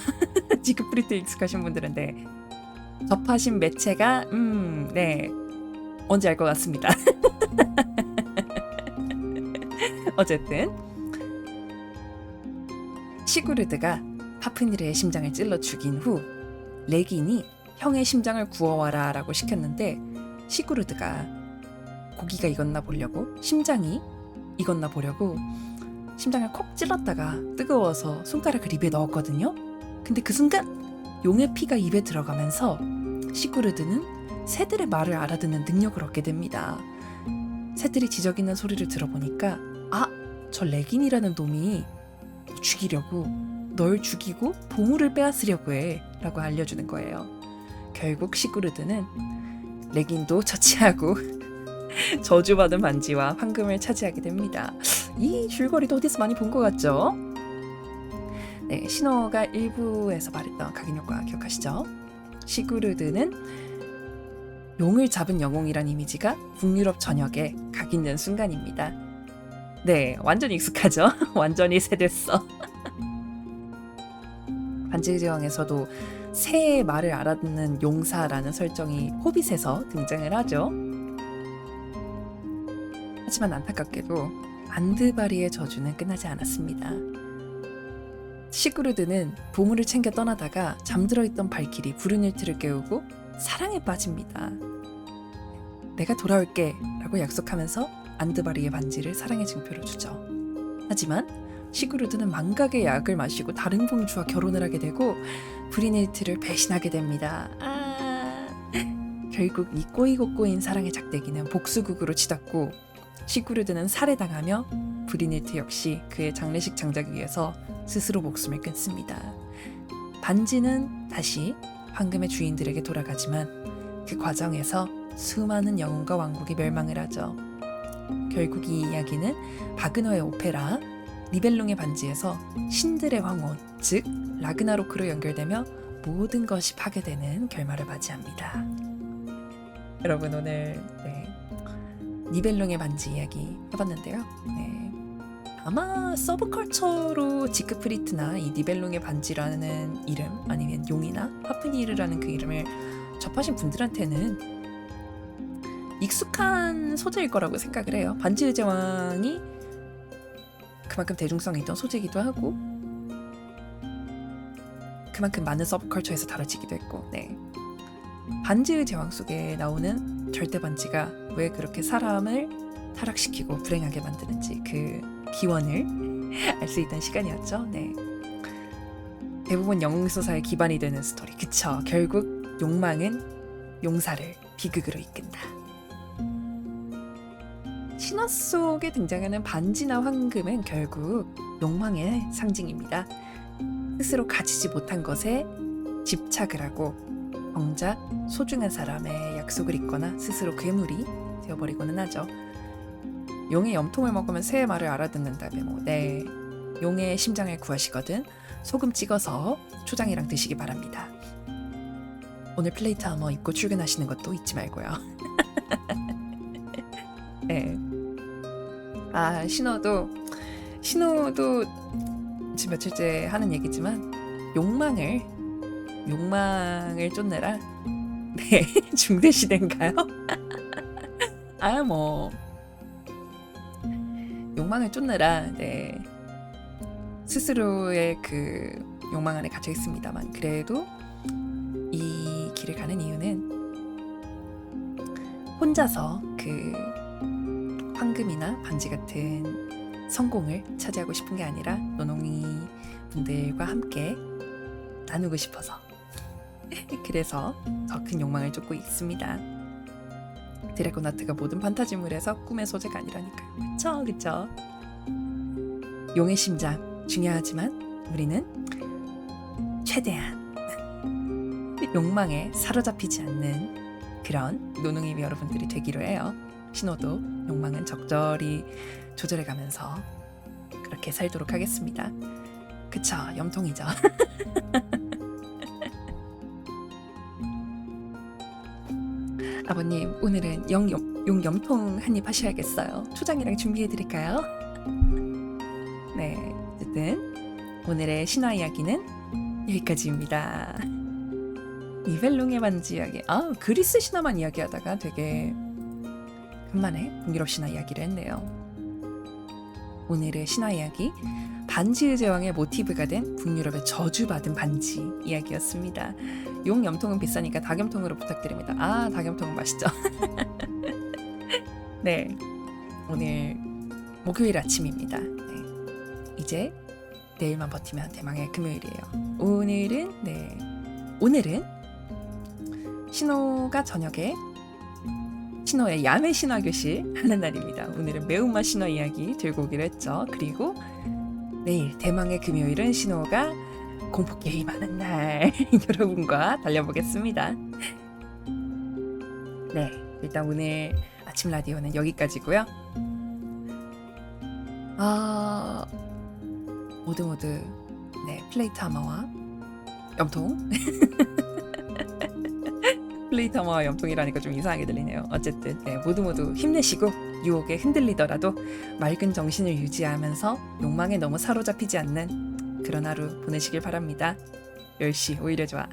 지크프리트 익숙하신 분들은 접하신 매체가 뭔지 알 것 같습니다. 어쨌든 시구르드가 파프니르의 심장을 찔러 죽인 후 레긴이 형의 심장을 구워와라 라고 시켰는데 시구르드가 고기가 익었나 보려고 심장을 콕 찔렀다가 뜨거워서 손가락을 입에 넣었거든요. 근데 그 순간 용의 피가 입에 들어가면서 시구르드는 새들의 말을 알아듣는 능력을 얻게 됩니다. 새들이 지저귀는 소리를 들어보니까 저 레긴이라는 놈이 널 죽이고 보물을 빼앗으려고 해 라고 알려주는 거예요. 결국 시구르드는 레긴도 처치하고 저주받은 반지와 황금을 차지하게 됩니다. 이 줄거리도 어디서 많이 본 것 같죠? 네, 신호가 1부에서 말했던 각인효과 기억하시죠? 시구르드는 용을 잡은 영웅이란 이미지가 북유럽 전역에 각인된 순간입니다. 네, 완전히 익숙하죠? 완전히 세됐어. 반지의 제왕에서도 새의 말을 알아듣는 용사라는 설정이 호빗에서 등장을 하죠. 하지만 안타깝게도 안드바리의 저주는 끝나지 않았습니다. 시그루드는 보물을 챙겨 떠나다가 잠들어 있던 발길이 브루닐트를 깨우고 사랑에 빠집니다. 내가 돌아올게 라고 약속하면서 안드바리의 반지를 사랑의 증표로 주죠. 하지만 시그루드는 망각의 약을 마시고 다른 공주와 결혼을 하게 되고 브루닐트를 배신하게 됩니다. 결국 이 꼬이고 꼬인 사랑의 작대기는 복수극으로 치닫고 시그루드는 살해당하며 브루닐트 역시 그의 장례식 장작 위에서 스스로 목숨을 끊습니다. 반지는 다시 황금의 주인들에게 돌아가지만 그 과정에서 수많은 영혼과 왕국이 멸망을 하죠. 결국 이 이야기는 바그너의 오페라 니벨룽의 반지에서 신들의 황혼, 즉 라그나로크로 연결되며 모든 것이 파괴되는 결말을 맞이합니다. 여러분 오늘 니벨룽의 반지 이야기 해봤는데요. 아마 서브컬처로 지크프리트나 이 니벨룽의 반지라는 이름 아니면 용이나 파프니르라는 그 이름을 접하신 분들한테는 익숙한 소재일 거라고 생각을 해요. 반지의 제왕이 그만큼 대중성이 있던 소재이기도 하고 그만큼 많은 서브컬처에서 다뤄지기도 했고 반지의 제왕 속에 나오는 절대 반지가 왜 그렇게 사람을 타락시키고 불행하게 만드는지 그 기원을 알 수 있던 시간이었죠. 대부분 영웅소사의 기반이 되는 스토리. 그쵸. 결국 욕망은 용사를 비극으로 이끈다. 신화 속에 등장하는 반지나 황금은 결국 욕망의 상징입니다. 스스로 가지지 못한 것에 집착을 하고 정작 소중한 사람의 약속을 잊거나 스스로 괴물이 되어버리고는 하죠. 용의 염통을 먹으면 새의 말을 알아듣는다며 용의 심장을 구하시거든 소금 찍어서 초장이랑 드시기 바랍니다. 오늘 플레이트 아머 입고 출근하시는 것도 잊지 말고요. 신호도 지금 며칠째 하는 얘기지만 욕망을 쫓느라 중대 시대인가요? 욕망을 쫓느라 스스로의 그 욕망 안에 갇혀 있습니다만 그래도 이 길을 가는 이유는 혼자서 그 황금이나 반지 같은 성공을 차지하고 싶은 게 아니라 노농이 분들과 함께 나누고 싶어서 그래서 더 큰 욕망을 쫓고 있습니다. 드래곤하트가 모든 판타지물에서 꿈의 소재가 아니라니까요. 그쵸? 용의 심장 중요하지만 우리는 최대한 욕망에 사로잡히지 않는 그런 노능이 여러분들이 되기로 해요. 신호도 욕망은 적절히 조절해가면서 그렇게 살도록 하겠습니다. 그쵸? 염통이죠. 아버님 오늘은 용 염통 한입 하셔야겠어요. 초장이랑 준비해드릴까요? 어쨌든 오늘의 신화 이야기는 여기까지입니다. 니벨룽의 반지 이야기. 그리스 신화만 이야기하다가 되게 간만에 북유럽 신화 이야기를 했네요. 오늘의 신화 이야기 반지의 제왕의 모티브가 된 북유럽의 저주받은 반지 이야기였습니다. 용 염통은 비싸니까 닭염통으로 부탁드립니다. 닭염통은 맛있죠. 오늘 목요일 아침입니다. 이제 내일만 버티면 대망의 금요일이에요. 오늘은 신호가 저녁에 신호의 야매 신화 교실 하는 날입니다. 오늘은 매운맛 신화 이야기 들고 오기로 했죠. 그리고 내일 대망의 금요일은 신호가 공포 게임 하는 날 여러분과 달려보겠습니다. 일단 오늘 아침 라디오는 여기까지고요. 모두 플레이트 하마와 염통 플레이트 하마와 염통이라니까 좀 이상하게 들리네요. 어쨌든 모두 힘내시고 유혹에 흔들리더라도 맑은 정신을 유지하면서 욕망에 너무 사로잡히지 않는 그런 하루 보내시길 바랍니다. 10시 오히려 좋아.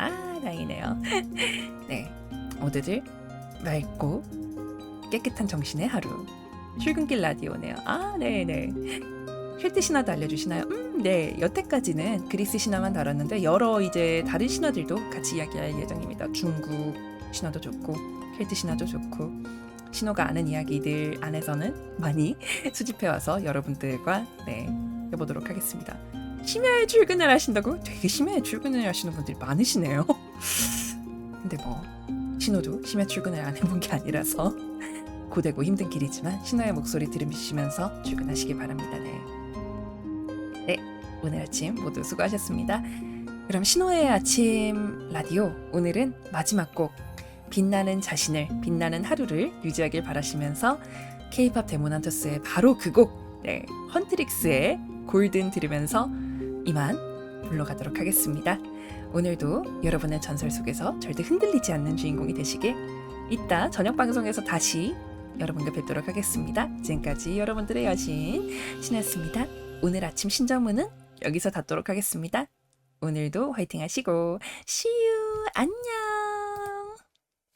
다행이네요. 네, 모두들 맑고 깨끗한 정신의 하루. 출근길 라디오네요. 아, 네네. 쉴 때 신화도 알려주시나요? 네. 여태까지는 그리스 신화만 다뤘는데 여러 이제 다른 신화들도 같이 이야기할 예정입니다. 중국 신화도 좋고 켈트 신화도 좋고 신호가 아는 이야기들 안에서는 많이 수집해와서 여러분들과 네, 해보도록 하겠습니다. 심야에 출근을 하신다고? 되게 심야에 출근을 하시는 분들이 많으시네요. 근데 뭐 신호도 심야 출근을 안 해본 게 아니라서 고되고 힘든 길이지만 신호의 목소리 들으시면서 출근하시기 바랍니다. 네, 오늘 아침 모두 수고하셨습니다. 그럼 신호의 아침 라디오 오늘은 마지막 곡 빛나는 자신을 빛나는 하루를 유지하길 바라시면서 K-팝 데모난토스의 바로 그 곡 네, 헌트릭스의 골든 들으면서 이만 물러가도록 하겠습니다. 오늘도 여러분의 전설 속에서 절대 흔들리지 않는 주인공이 되시길 이따 저녁 방송에서 다시 여러분과 뵙도록 하겠습니다. 지금까지 여러분들의 여신 신혜였습니다. 오늘 아침 신정문은 여기서 닫도록 하겠습니다. 오늘도 화이팅 하시고 See you! 안녕!